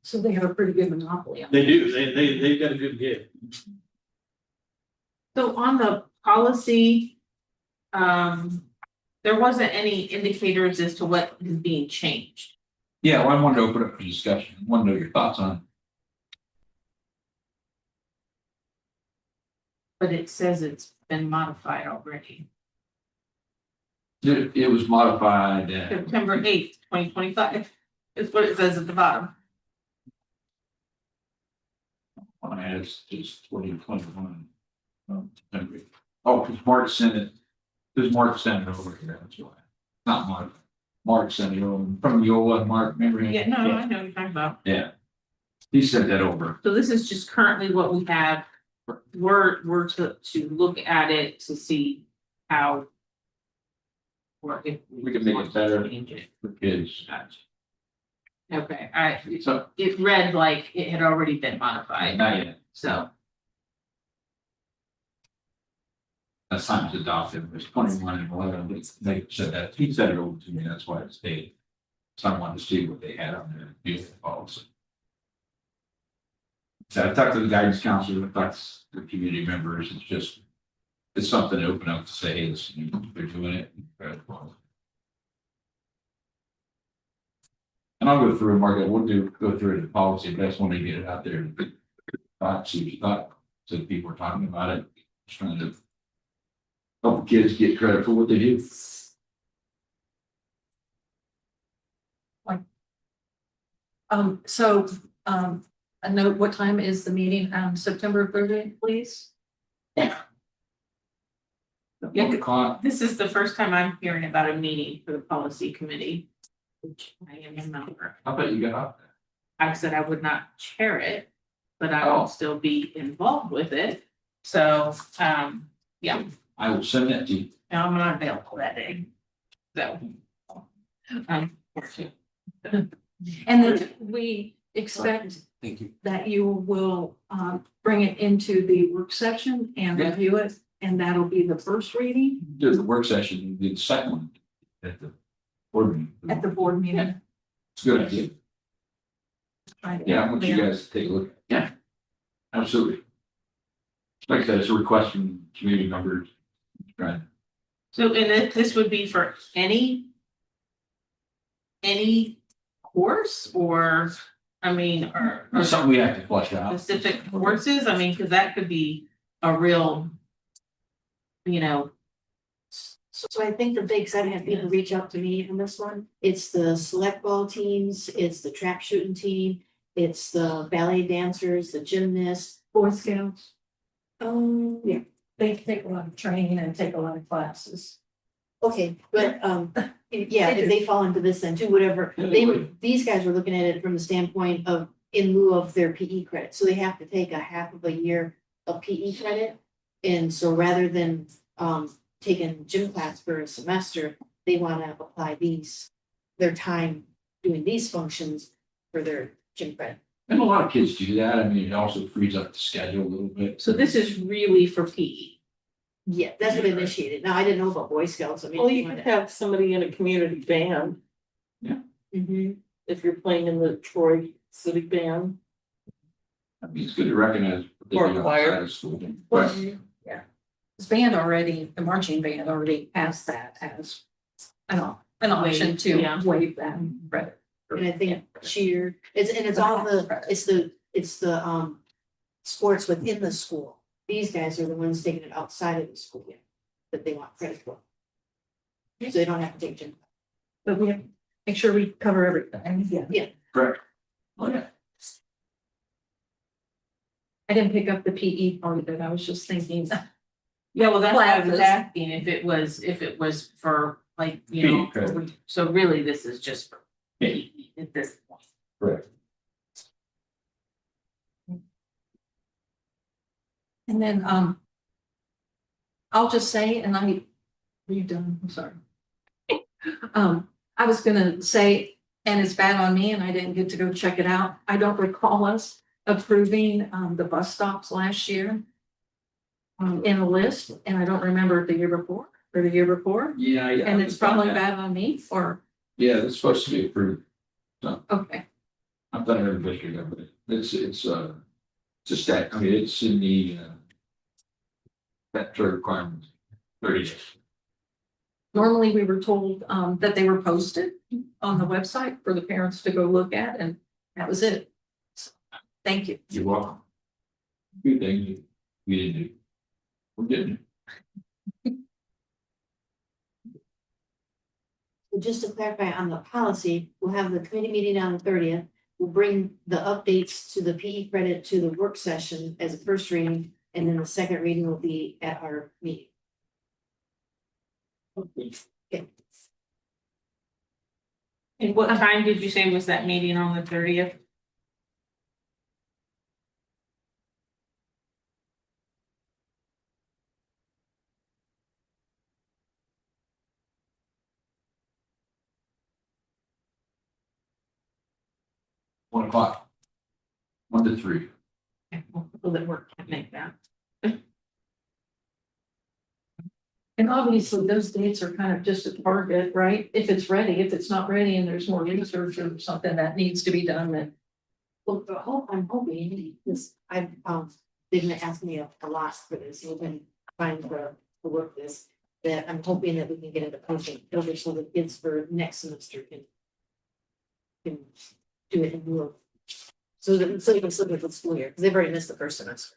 [SPEAKER 6] So they have a pretty good monopoly on it.
[SPEAKER 3] They do. They've got a good gig.
[SPEAKER 8] So on the policy, there wasn't any indicators as to what is being changed.
[SPEAKER 7] Yeah, well, I wanted to open up for discussion. I want to know your thoughts on
[SPEAKER 8] But it says it's been modified already.
[SPEAKER 7] it. It was modified.
[SPEAKER 8] September 8th, 2025 is what it says at the bottom.
[SPEAKER 7] It's 2021. Oh, because Mark sent it. Because Mark sent it over here. That's why. Not Mark. Mark sent it over from Yola. Mark, remember him?
[SPEAKER 8] Yeah, no, I know what you're talking about.
[SPEAKER 7] Yeah. He sent that over.
[SPEAKER 8] So this is just currently what we have. We're to look at it to see how. Or if
[SPEAKER 7] We can make it better
[SPEAKER 8] change it.
[SPEAKER 7] for kids.
[SPEAKER 8] Okay,
[SPEAKER 7] So,
[SPEAKER 8] it read like it had already been modified,
[SPEAKER 7] not yet.
[SPEAKER 8] so.
[SPEAKER 7] That's time to adopt it. It was 21 and 11. They said that. He said it over to me. That's why it's dated. So I wanted to see what they had on their beautiful policy. So I talked to the guidance counselor, I talked to the community members. It's something to open up to say, hey, listen, they're doing it. And I'll go through it, Margaret. We'll go through it in policy, but I just wanted to get it out there. Thought, see what you thought. So people were talking about it, just trying to help kids get credit for what they do.
[SPEAKER 6] A note, what time is the meeting on September 30th, please?
[SPEAKER 8] Yeah,
[SPEAKER 7] 1 o'clock.
[SPEAKER 8] this is the first time I'm hearing about a meeting for the policy committee, which I am a member.
[SPEAKER 7] I bet you got up there.
[SPEAKER 8] I said I would not chair it, but I
[SPEAKER 7] Oh.
[SPEAKER 8] will still be involved with it. So, yeah,
[SPEAKER 7] I will send that to you.
[SPEAKER 8] I'm not available that day. So. Unfortunately.
[SPEAKER 6] And then we expect
[SPEAKER 7] Thank you.
[SPEAKER 6] that you will bring it into the work session and
[SPEAKER 7] Yeah.
[SPEAKER 6] review it, and that'll be the first reading
[SPEAKER 7] Do the work session, you do the second one at the board meeting.
[SPEAKER 6] at the board meeting.
[SPEAKER 7] It's a good idea. Yeah, I want you guys to take a look. Yeah. Absolutely. Like I said, it's a request from community members. Right.
[SPEAKER 8] So, and this would be for any course or, I mean, or
[SPEAKER 7] That's something we have to flush out.
[SPEAKER 8] specific courses? I mean, because that could be a real, you know,
[SPEAKER 1] So I think the big side had people reach out to me on this one. It's the select ball teams, it's the trap shooting team, it's the ballet dancers, the gymnasts.
[SPEAKER 6] Boy Scouts,
[SPEAKER 1] Yeah,
[SPEAKER 6] they take a lot of training and take a lot of classes.
[SPEAKER 1] okay, but yeah, if they fall into this then too, whatever, they would, these guys were looking at it from the standpoint of in lieu of their PE credit, so they have to take a half of a year of PE credit. And so rather than taking gym class for a semester, they wanna apply their time doing these functions for their gym credit.
[SPEAKER 7] And a lot of kids do that. I mean, it also frees up the schedule a little bit.
[SPEAKER 8] so this is really for PE.
[SPEAKER 1] Yeah, that's what initiated. Now, I didn't know about Boy Scouts, I mean.
[SPEAKER 9] Well, you could have somebody in a community band
[SPEAKER 1] Mhm.
[SPEAKER 9] if you're playing in the Troy City Band.
[SPEAKER 7] I mean, it's good to recognize. what they
[SPEAKER 9] Or
[SPEAKER 7] do
[SPEAKER 9] choir.
[SPEAKER 7] outside of school.
[SPEAKER 6] Well,
[SPEAKER 7] Right.
[SPEAKER 6] This band already, the marching band already has that as an option
[SPEAKER 8] Waive,
[SPEAKER 6] to
[SPEAKER 8] yeah.
[SPEAKER 6] waive that credit.
[SPEAKER 1] And I think cheer, it's all it's the sports within the school. These guys are the ones taking it outside of the school year that they want credit for. So they don't have to take gym.
[SPEAKER 6] But we have to make sure we cover everything. Yeah.
[SPEAKER 7] Correct. Oh, yeah.
[SPEAKER 6] I didn't pick up the PE part of it. I was just thinking,
[SPEAKER 8] Yeah, well, that's why I was
[SPEAKER 6] Classes.
[SPEAKER 8] asking if it was for like, you know,
[SPEAKER 7] PE credit.
[SPEAKER 8] so really this is just for
[SPEAKER 7] Yeah.
[SPEAKER 8] PE at this point.
[SPEAKER 7] Correct.
[SPEAKER 6] and then I'll just say, and are you done? I'm sorry. I was gonna say, and it's bad on me, and I didn't get to go check it out. I don't recall us approving the bus stops last year in a list, and I don't remember it the year before or the year before.
[SPEAKER 7] Yeah.
[SPEAKER 6] And it's probably bad on me, or,
[SPEAKER 7] Yeah, it's supposed to be approved.
[SPEAKER 6] okay,
[SPEAKER 7] I've done it every district, but it's a stat, I mean, it's in the statutory requirements. 30 days.
[SPEAKER 6] normally we were told that they were posted on the website for the parents to go look at, and that was it. So, thank you.
[SPEAKER 7] You're welcome. Good thing we didn't do. We're getting it.
[SPEAKER 1] So just to clarify on the policy, we'll have the committee meeting on the 30th. We'll bring the updates to the PE credit to the work session as a first reading, and then the second reading will be at our meeting. Okay.
[SPEAKER 8] And what time did you say was that meeting on the 30th?
[SPEAKER 7] $1 o'clock. 1 to 3.
[SPEAKER 8] People that work can't make that.
[SPEAKER 6] And obviously, those dates are kind of just a target, right? If it's ready, if it's not ready and there's more research or something that needs to be done, then.
[SPEAKER 1] Well, I'm hoping, this, they've been asking me a lot for this, we've been trying to work this. That I'm hoping that we can get into posting over so the kids for next semester can do it in lieu of. So you can slip it with school year, because they've already missed the first semester.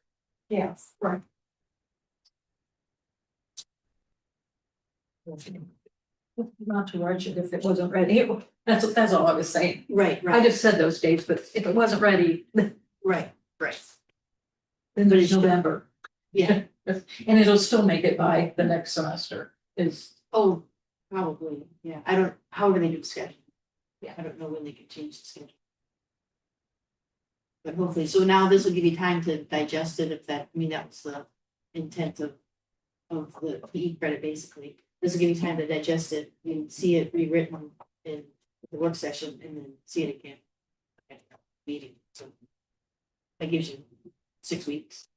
[SPEAKER 6] Yes, right. Not to rush it if it wasn't ready. That's all I was saying.
[SPEAKER 1] Right,
[SPEAKER 6] I just said those dates, but if it wasn't ready, then
[SPEAKER 1] right.
[SPEAKER 6] there's November.
[SPEAKER 1] Yeah,
[SPEAKER 6] And it'll still make it by the next semester is,
[SPEAKER 1] Oh, probably, yeah, I don't, however they do the schedule. Yeah, I don't know when they can change the schedule. But hopefully, so now this will give you time to digest it, if that, I mean, that was the intent of the PE credit, basically. This will give you time to digest it, and see it rewritten in the work session, and then see it again. at the Meeting, so. That gives you 6 weeks.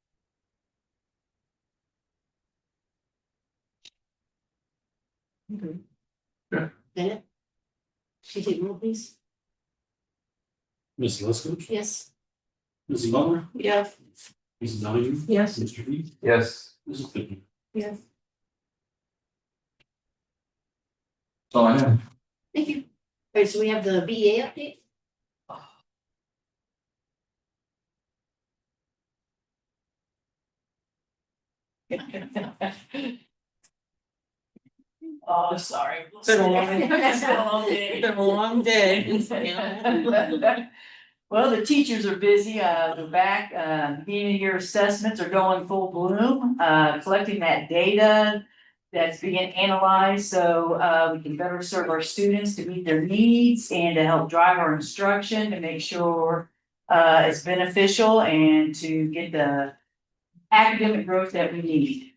[SPEAKER 1] Okay.
[SPEAKER 4] Yeah.
[SPEAKER 1] That it? Can you take roll, please?
[SPEAKER 3] Ms. Lesko,
[SPEAKER 1] Yes.
[SPEAKER 3] Mrs. Butler,
[SPEAKER 9] Yes.
[SPEAKER 3] Mrs. Donahue,
[SPEAKER 6] yes.
[SPEAKER 3] Mr. Reed,
[SPEAKER 4] Yes.
[SPEAKER 3] Mrs. Fickey.
[SPEAKER 6] Yes.
[SPEAKER 7] That's all I have.
[SPEAKER 1] Thank you. All right, so we have the BEA update.
[SPEAKER 2] Oh, sorry.
[SPEAKER 9] It's been a long day. It's been a long day.
[SPEAKER 2] Well, the teachers are busy, they're back, beginning of year assessments are going full bloom, collecting that data. That's being analyzed, so we can better serve our students to meet their needs and to help drive our instruction to make sure. It's beneficial and to get the academic growth that we need.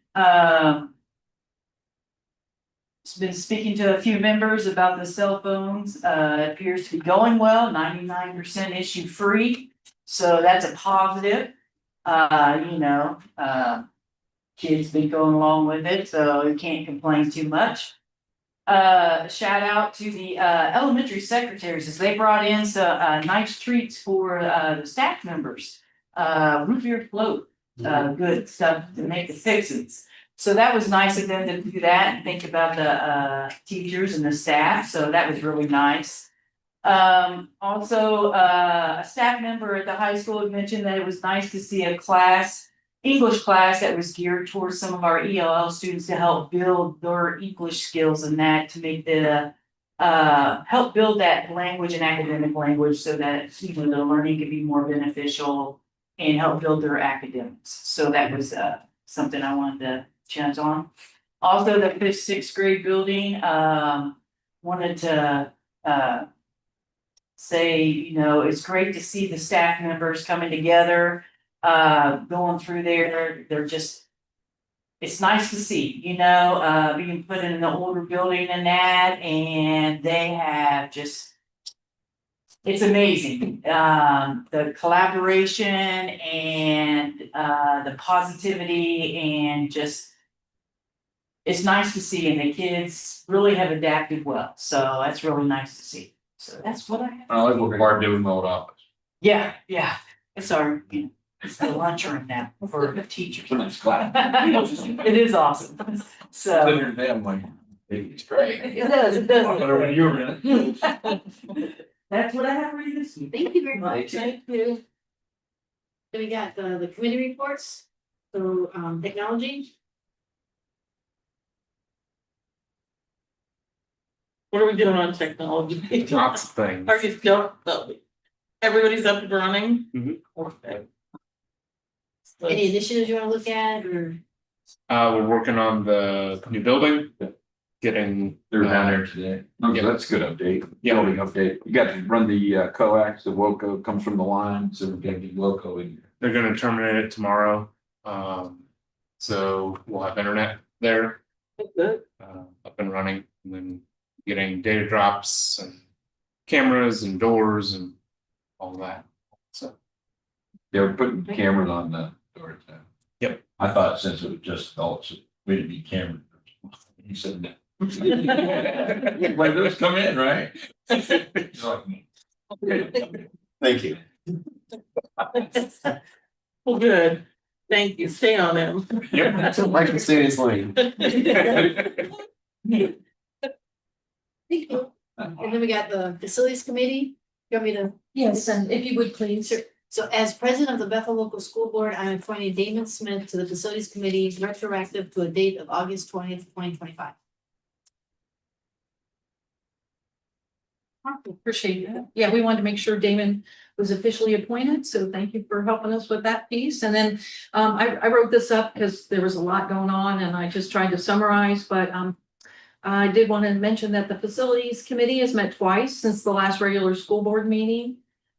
[SPEAKER 2] It's been speaking to a few members about the cell phones, it appears to be going well, 99% issue free. So that's a positive, kids been going along with it, so you can't complain too much. Shout out to the elementary secretaries as they brought in some nice treats for the staff members. Root beer float, good stuff to make the fixins. So that was nice of them to do that and think about the teachers and the staff, so that was really nice. Also, a staff member at the high school had mentioned that it was nice to see a English class that was geared towards some of our ELL students to help build their English skills and that to make help build that language and academic language so that even the learning could be more beneficial and help build their academics. So that was something I wanted to chat on. Also, the 5th, 6th grade building, wanted to say, it's great to see the staff members coming together, going through there. They're just, it's nice to see, being put in an older building and that, and they have just, it's amazing. The collaboration and the positivity and just, it's nice to see, and the kids really have adapted well, so that's really nice to see. So that's what I have.
[SPEAKER 7] I like what Bart doing in the old office.
[SPEAKER 2] Yeah, it's our, it's the lunchroom now for the teachers.
[SPEAKER 7] It's a nice class.
[SPEAKER 2] It is awesome, so.
[SPEAKER 7] Dinner today, I'm like, it's great.
[SPEAKER 2] It does.
[SPEAKER 7] Whatever when you were in it.
[SPEAKER 2] That's what I have for you this week.
[SPEAKER 1] Thank you very much.
[SPEAKER 9] Thank you.
[SPEAKER 1] Then we got the committee reports, so technology.
[SPEAKER 9] What are we doing on technology?
[SPEAKER 10] Lots of things.
[SPEAKER 9] Are you still, everybody's up and running?
[SPEAKER 10] Mhm.
[SPEAKER 9] Okay.
[SPEAKER 1] Any initiatives you wanna look at, or?
[SPEAKER 10] We're working on the new building, getting.
[SPEAKER 4] They're down there today. Okay, that's a good update.
[SPEAKER 10] Yeah.
[SPEAKER 4] Building update. You got to run the coax, the WOCO comes from the line, so we're gonna get WOCO in.
[SPEAKER 10] They're gonna terminate it tomorrow. So we'll have internet there,
[SPEAKER 9] Good.
[SPEAKER 10] up and running, and then getting data drops and cameras and doors and all that. So,
[SPEAKER 4] They were putting cameras on the doors now.
[SPEAKER 10] Yep.
[SPEAKER 4] I thought since it was just adults, we'd be cameras. He said that. Let those come in, right? He's like, thank you.
[SPEAKER 9] Well, good. Thank you. Stay on him.
[SPEAKER 10] yep.
[SPEAKER 4] Like to stay in his lane.
[SPEAKER 1] Thank you. And then we got the facilities committee. You want me to?
[SPEAKER 6] Yes, and if you would please.
[SPEAKER 1] Sure. So as president of the Bethel Local School Board, I'm appointing Damon Smith to the facilities committee retroactive to a date of August 20th, 2025.
[SPEAKER 6] Appreciate that. Yeah, we wanted to make sure Damon was officially appointed, so thank you for helping us with that piece. And then I wrote this up because there was a lot going on and I just tried to summarize, but I did want to mention that the Facilities Committee has met twice since the last regular school board meeting.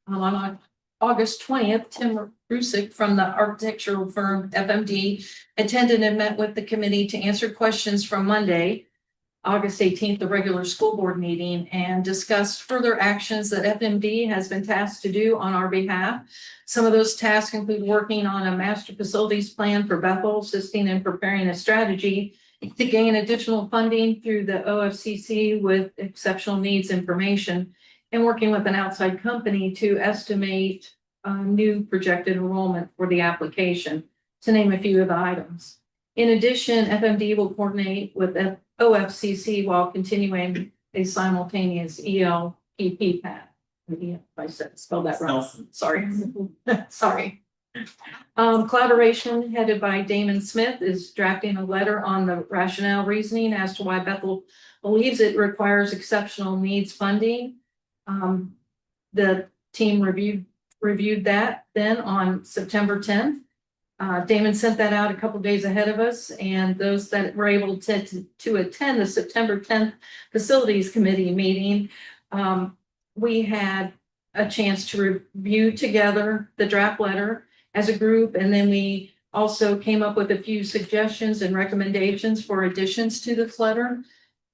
[SPEAKER 6] On August 20th, Tim Rusick from the architectural firm FMD attended and met with the committee to answer questions from Monday, August 18th, the regular school board meeting, and discussed further actions that FMD has been tasked to do on our behalf. Some of those tasks include working on a master facilities plan for Bethel, assisting in preparing a strategy to gain additional funding through the OFCC with exceptional needs information, and working with an outside company to estimate new projected enrollment for the application, to name a few of the items. In addition, FMD will coordinate with the OFCC while continuing a simultaneous ELPP path. If I spelled that wrong, sorry. Sorry. Collaboration headed by Damon Smith is drafting a letter on the rationale reasoning as to why Bethel believes it requires exceptional needs funding. The team reviewed that then on September 10th. Damon sent that out a couple days ahead of us, and those that were able to attend the September 10th Facilities Committee meeting, we had a chance to review together the draft letter as a group, and then we also came up with a few suggestions and recommendations for additions to this letter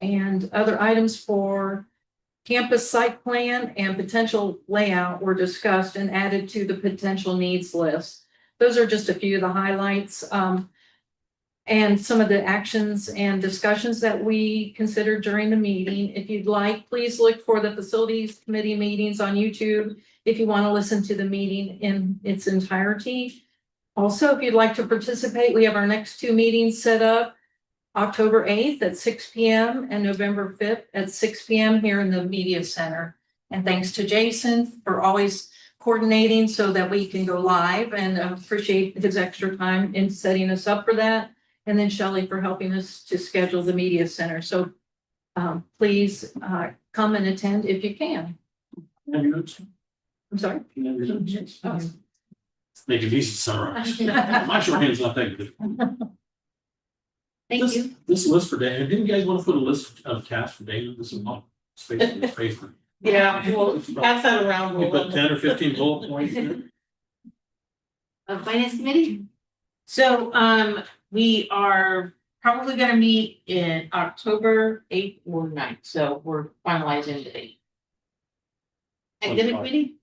[SPEAKER 6] and other items for campus site plan and potential layout were discussed and added to the potential needs list. Those are just a few of the highlights and some of the actions and discussions that we considered during the meeting. If you'd like, please look for the Facilities Committee meetings on YouTube if you want to listen to the meeting in its entirety. Also, if you'd like to participate, we have our next two meetings set up, October 8th at 6 p.m. and November 5th at 6 p.m. here in the Media Center. And thanks to Jason for always coordinating so that we can go live, and appreciate his extra time in setting us up for that. And then Shelley for helping us to schedule the Media Center. So please come and attend if you can. I'm sorry. Oh.
[SPEAKER 3] Make it easy to summarize. My shorthand's not that good.
[SPEAKER 1] Thank you.
[SPEAKER 3] This list for Dana, didn't you guys want to put a list of tasks for Dana? This is not space.
[SPEAKER 9] Yeah, we'll pass that around.
[SPEAKER 3] We put 10 or 15 bullet points in.
[SPEAKER 1] Finance Committee?
[SPEAKER 8] So, we are probably gonna meet in October 8th or 9th, so we're finalizing the date.
[SPEAKER 1] Academic Committee?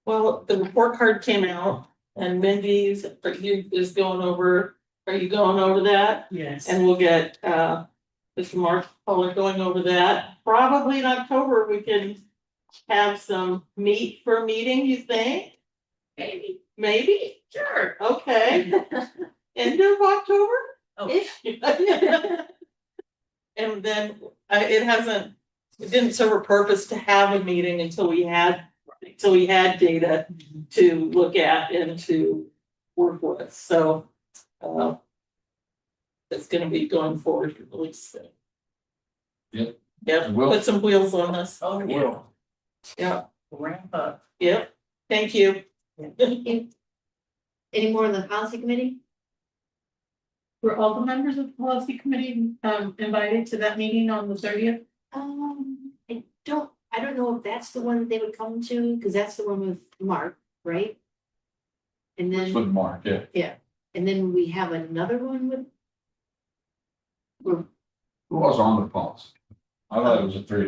[SPEAKER 9] Well, the report card came out and Mindy's, are you going over that?
[SPEAKER 8] Yes.
[SPEAKER 9] And we'll get, Mr. Mark Fuller going over that. Probably in October, we can have some meat for a meeting, you think?
[SPEAKER 8] Maybe.
[SPEAKER 9] Maybe?
[SPEAKER 8] Sure.
[SPEAKER 9] Okay. End of October?
[SPEAKER 8] Oh.
[SPEAKER 9] And then it didn't serve a purpose to have a meeting until we had data to look at and to work with, so. It's gonna be going forward really soon.
[SPEAKER 4] Yep.
[SPEAKER 9] Yep,
[SPEAKER 4] It will.
[SPEAKER 9] put some wheels on this.
[SPEAKER 8] Oh,
[SPEAKER 4] It will.
[SPEAKER 9] Yeah,
[SPEAKER 8] Ramp up.
[SPEAKER 9] yep, thank you.
[SPEAKER 1] Any more on the Policy Committee?
[SPEAKER 9] Were all the members of the policy committee invited to that meeting on the 30th?
[SPEAKER 1] I don't know if that's the one that they would come to, because that's the one with Mark, right? And
[SPEAKER 4] It's
[SPEAKER 1] then,
[SPEAKER 4] with Mark, yeah.
[SPEAKER 1] and then we have another one with.
[SPEAKER 4] Who was on the policy? I thought it was a three.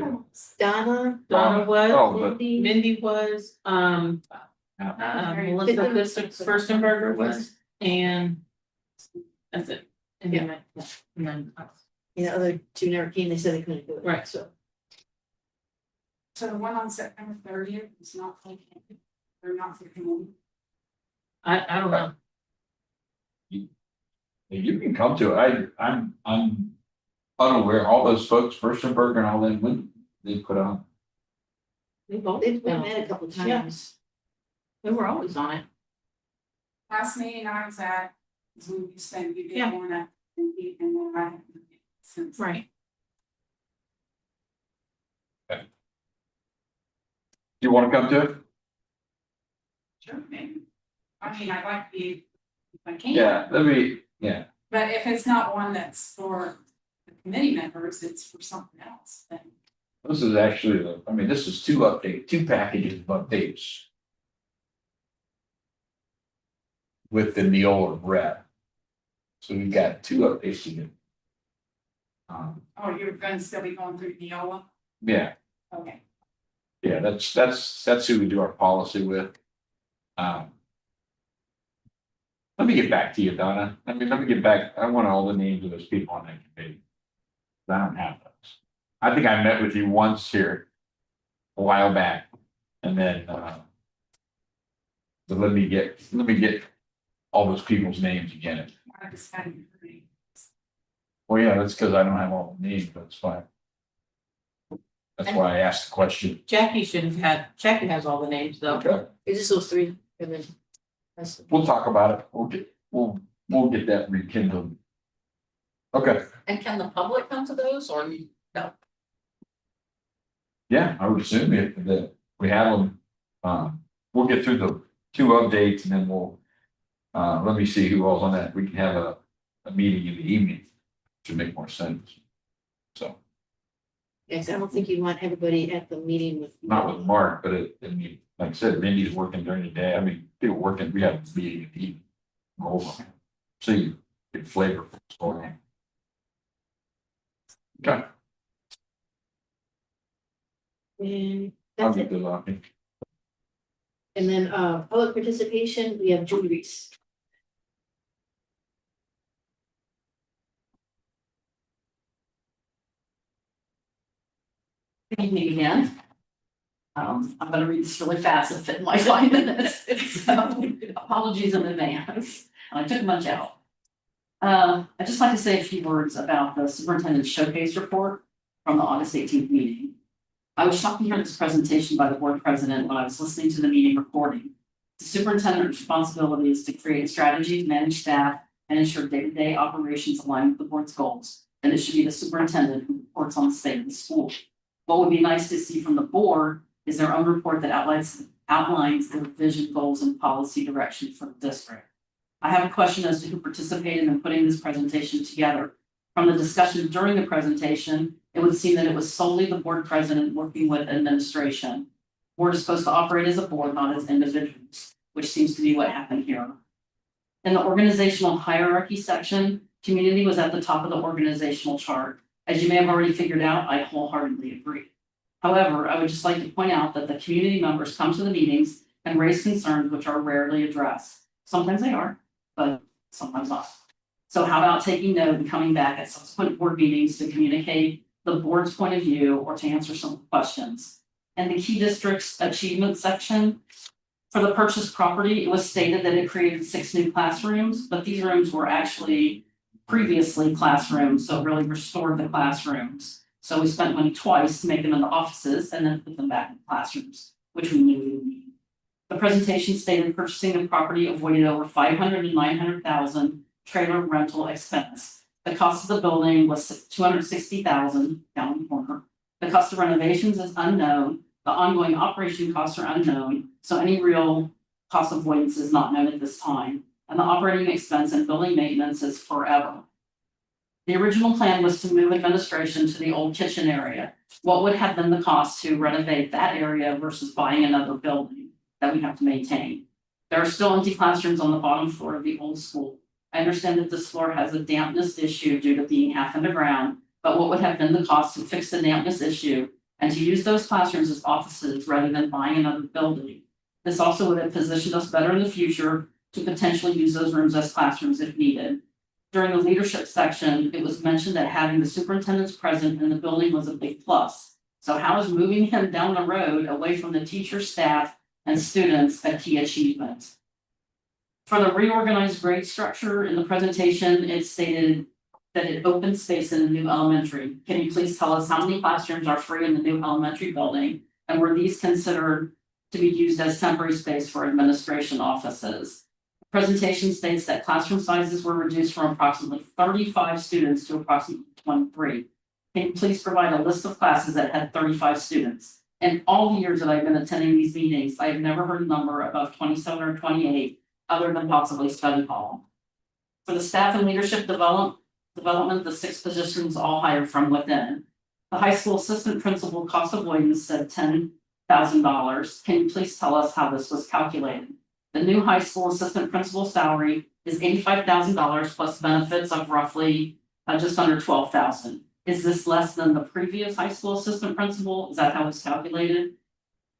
[SPEAKER 1] Donna.
[SPEAKER 9] Donna was,
[SPEAKER 4] Oh, but
[SPEAKER 1] Mindy.
[SPEAKER 9] Mindy was, Melissa Furstenberger was, and that's it. And then, and then us.
[SPEAKER 1] The other two never came, they said they couldn't do it.
[SPEAKER 9] Right.
[SPEAKER 1] So.
[SPEAKER 11] So the one on September 30th is not for campus, they're not for community.
[SPEAKER 9] I don't know.
[SPEAKER 4] you can come to it. I'm unaware, all those folks, Furstenberg and all them, when they put on.
[SPEAKER 1] We've met a couple times.
[SPEAKER 8] We were always on it.
[SPEAKER 11] Last meeting I was at, is when you said you
[SPEAKER 8] Yeah.
[SPEAKER 11] didn't wanna, and then I haven't since.
[SPEAKER 8] Right.
[SPEAKER 7] You wanna come to it?
[SPEAKER 11] Sure, maybe. I mean, I'd like to be, if I can.
[SPEAKER 7] Yeah,
[SPEAKER 11] But if it's not one that's for the committee members, it's for something else, then.
[SPEAKER 7] this is actually, I mean, this is two packages of updates. With the Neola rep. So we've got two updates to do.
[SPEAKER 11] Oh, you're gonna still be going through Neola?
[SPEAKER 7] Yeah,
[SPEAKER 11] Okay.
[SPEAKER 7] yeah, that's who we do our policy with. Let me get back to you, Donna. Let me get back. I want all the names of those people on that committee. I don't have those. I think I met with you once here a while back, and then but let me get all those people's names again.
[SPEAKER 11] I just hadn't heard any.
[SPEAKER 7] Well, yeah, that's because I don't have all the names, but it's fine. That's why I asked the question.
[SPEAKER 8] Jackie should have had, Jackie has all the names though.
[SPEAKER 7] Okay,
[SPEAKER 1] It's just those three, and then. that's-
[SPEAKER 7] we'll talk about it. We'll get that rekindled. Okay,
[SPEAKER 6] And can the public come to those or no?
[SPEAKER 7] yeah, I would assume if that we have them, we'll get through the two updates and then we'll. Let me see who all's on that. We can have a meeting in the evening to make more sense. So,
[SPEAKER 1] Yes, I don't think you want everybody at the meeting with.
[SPEAKER 7] not with Mark, but I mean, like I said, Mindy's working during the day. I mean, people working, we have a meeting in the evening. Go over. So you get flavor for what's going on. Okay.
[SPEAKER 1] And
[SPEAKER 7] I'll
[SPEAKER 1] that's
[SPEAKER 7] get
[SPEAKER 1] it.
[SPEAKER 7] those on me.
[SPEAKER 1] And then, public participation, we have Julie Reese.
[SPEAKER 2] Good evening again. I'm gonna read this really fast and fit in my 5 minutes, so apologies in advance. I took much out. I'd just like to say a few words about the superintendent showcase report from the August 18th meeting. I was shocked to hear this presentation by the board president when I was listening to the meeting recording. The superintendent's responsibility is to create strategies, manage staff, and ensure day-to-day operations align with the board's goals. And it should be the superintendent who reports on the state of the school. What would be nice to see from the board is their own report that outlines their vision, goals, and policy direction for the district. I have a question as to who participated in putting this presentation together. From the discussion during the presentation, it would seem that it was solely the board president working with administration. Board is supposed to operate as a board, not as individuals, which seems to be what happened here. In the organizational hierarchy section, community was at the top of the organizational chart. As you may have already figured out, I wholeheartedly agree. However, I would just like to point out that the community members come to the meetings and raise concerns which are rarely addressed. Sometimes they are, but sometimes not. So how about taking note and coming back at subsequent board meetings to communicate the board's point of view or to answer some questions? And the key districts achievement section, for the purchased property, it was stated that it created 6 new classrooms, but these rooms were actually previously classrooms, so it really restored the classrooms. So we spent money twice to make them into offices and then put them back in classrooms, which we knew we would need. The presentation stated purchasing the property avoided over 500 and 900,000 trailer rental expense. The cost of the building was 260,000 down in the corner. The cost of renovations is unknown. The ongoing operation costs are unknown, so any real cost avoidance is not known at this time. And the operating expense and building maintenance is forever. The original plan was to move administration to the old kitchen area. What would have been the cost to renovate that area versus buying another building that we have to maintain? There are still empty classrooms on the bottom floor of the old school. I understand that this floor has a dampness issue due to being half underground, but what would have been the cost to fix the dampness issue and to use those classrooms as offices rather than buying another building? This also would have positioned us better in the future to potentially use those rooms as classrooms if needed. During the leadership section, it was mentioned that having the superintendents present in the building was a big plus. So how is moving him down the road away from the teacher, staff, and students a key achievement? For the reorganized grade structure in the presentation, it stated that it opened space in the new elementary. Can you please tell us how many classrooms are free in the new elementary building? And were these considered to be used as temporary space for administration offices? Presentation states that classroom sizes were reduced from approximately 35 students to approximately 23. Can you please provide a list of classes that had 35 students? In all the years that I've been attending these meetings, I have never heard a number above 27 or 28, other than possibly study hall. For the staff and leadership development, the 6 positions all hired from within. The high school assistant principal cost avoidance said $10,000. Can you please tell us how this was calculated? The new high school assistant principal salary is $85,000 plus benefits of roughly just under $12,000. Is this less than the previous high school assistant principal? Is that how it's calculated?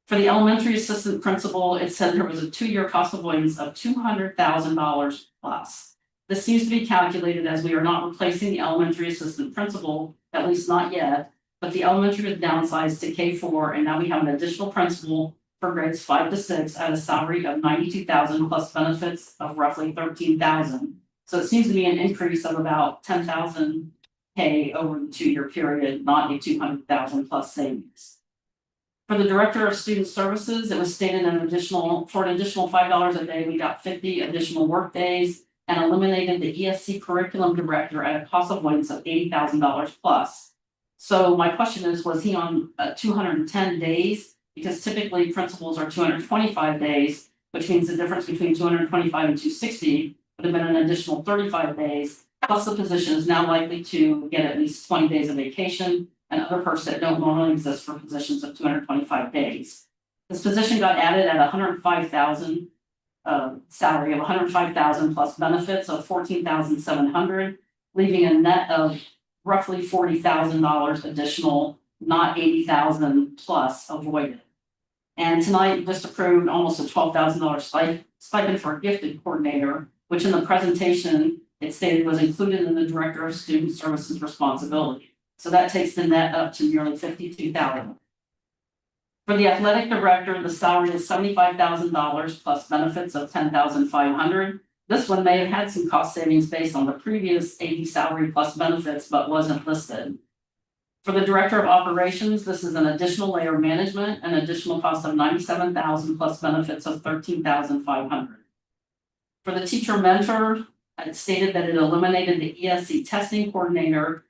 [SPEAKER 2] For the elementary assistant principal, it said there was a 2-year cost avoidance of $200,000 plus. This seems to be calculated as we are not replacing the elementary assistant principal, at least not yet, but the elementary was downsized to K4, and now we have an additional principal for grades 5 to 6 at a salary of $92,000 plus benefits of roughly $13,000. So it seems to be an increase of about $10,000 over the 2-year period, not a $200,000 plus savings. For the director of student services, it was stated for an additional $5 a day, we got 50 additional work days and eliminated the ESC curriculum director at a cost avoidance of $80,000 plus. So my question is, was he on 210 days? Because typically principals are 225 days, which means the difference between 225 and 260 would have been an additional 35 days. Plus the position is now likely to get at least 20 days of vacation and other perks that don't normally exist for positions of 225 days. This position got added at $105,000 salary of $105,000 plus benefits of $14,700, leaving a net of roughly $40,000 additional, not $80,000 plus avoided. And tonight just approved almost a $12,000 stipend for a gifted coordinator, which in the presentation it stated was included in the director of student services responsibility. So that takes the net up to nearly $52,000. For the athletic director, the salary is $75,000 plus benefits of $10,500. This one may have had some cost savings based on the previous AD salary plus benefits, but wasn't listed. For the director of operations, this is an additional layer of management, an additional cost of $97,000 plus benefits of $13,500. For the teacher mentor, it stated that it eliminated the ESC testing coordinator,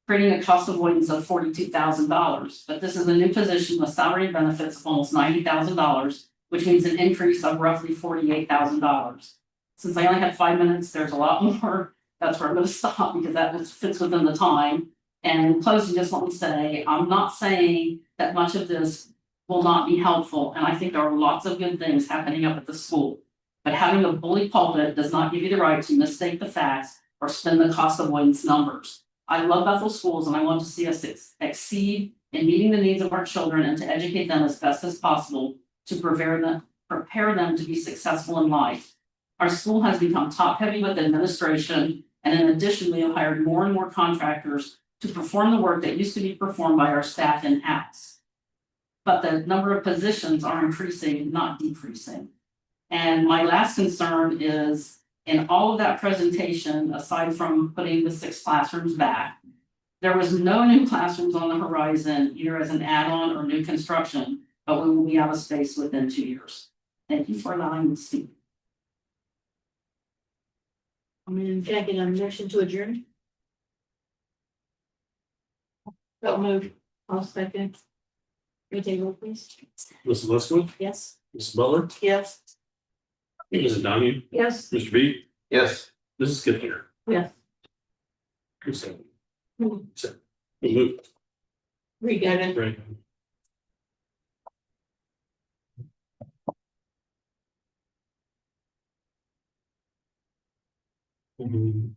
[SPEAKER 2] creating a cost avoidance of $42,000. But this is a new position with salary and benefits of almost $90,000, which means an increase of roughly $48,000. Since I only had 5 minutes, there's a lot more. That's where I'm going to stop because that fits within the time. And in closing, just let me say, I'm not saying that much of this will not be helpful. And I think there are lots of good things happening up at the school. But having a bully pulpit does not give you the right to mistake the facts or spin the cost avoidance numbers. I love Bethel schools and I want to see us exceed in meeting the needs of our children and to educate them as best as possible to prepare them to be successful in life. Our school has become top heavy with administration, and in addition, we have hired more and more contractors to perform the work that used to be performed by our staff in-house. But the number of positions are increasing, not decreasing. And my last concern is in all of that presentation, aside from putting the 6 classrooms back, there was no new classrooms on the horizon, either as an add-on or new construction, but we will be out of space within 2 years. Thank you for allowing me to speak.
[SPEAKER 1] Can I get a motion to adjourn?
[SPEAKER 8] So moved.
[SPEAKER 1] I'll second. Can we take a roll, please?
[SPEAKER 3] Mrs. Leskowitz,
[SPEAKER 1] Yes.
[SPEAKER 3] Mrs. Butler,
[SPEAKER 9] Yes.
[SPEAKER 3] Mrs. Donahue,
[SPEAKER 6] Yes.
[SPEAKER 3] Mr. B,
[SPEAKER 4] Yes.
[SPEAKER 3] Mrs. Skipper.
[SPEAKER 8] Yes.
[SPEAKER 3] Who said?
[SPEAKER 1] Hmm.
[SPEAKER 3] Said. Move.
[SPEAKER 1] We got it.
[SPEAKER 3] Right. Mhm.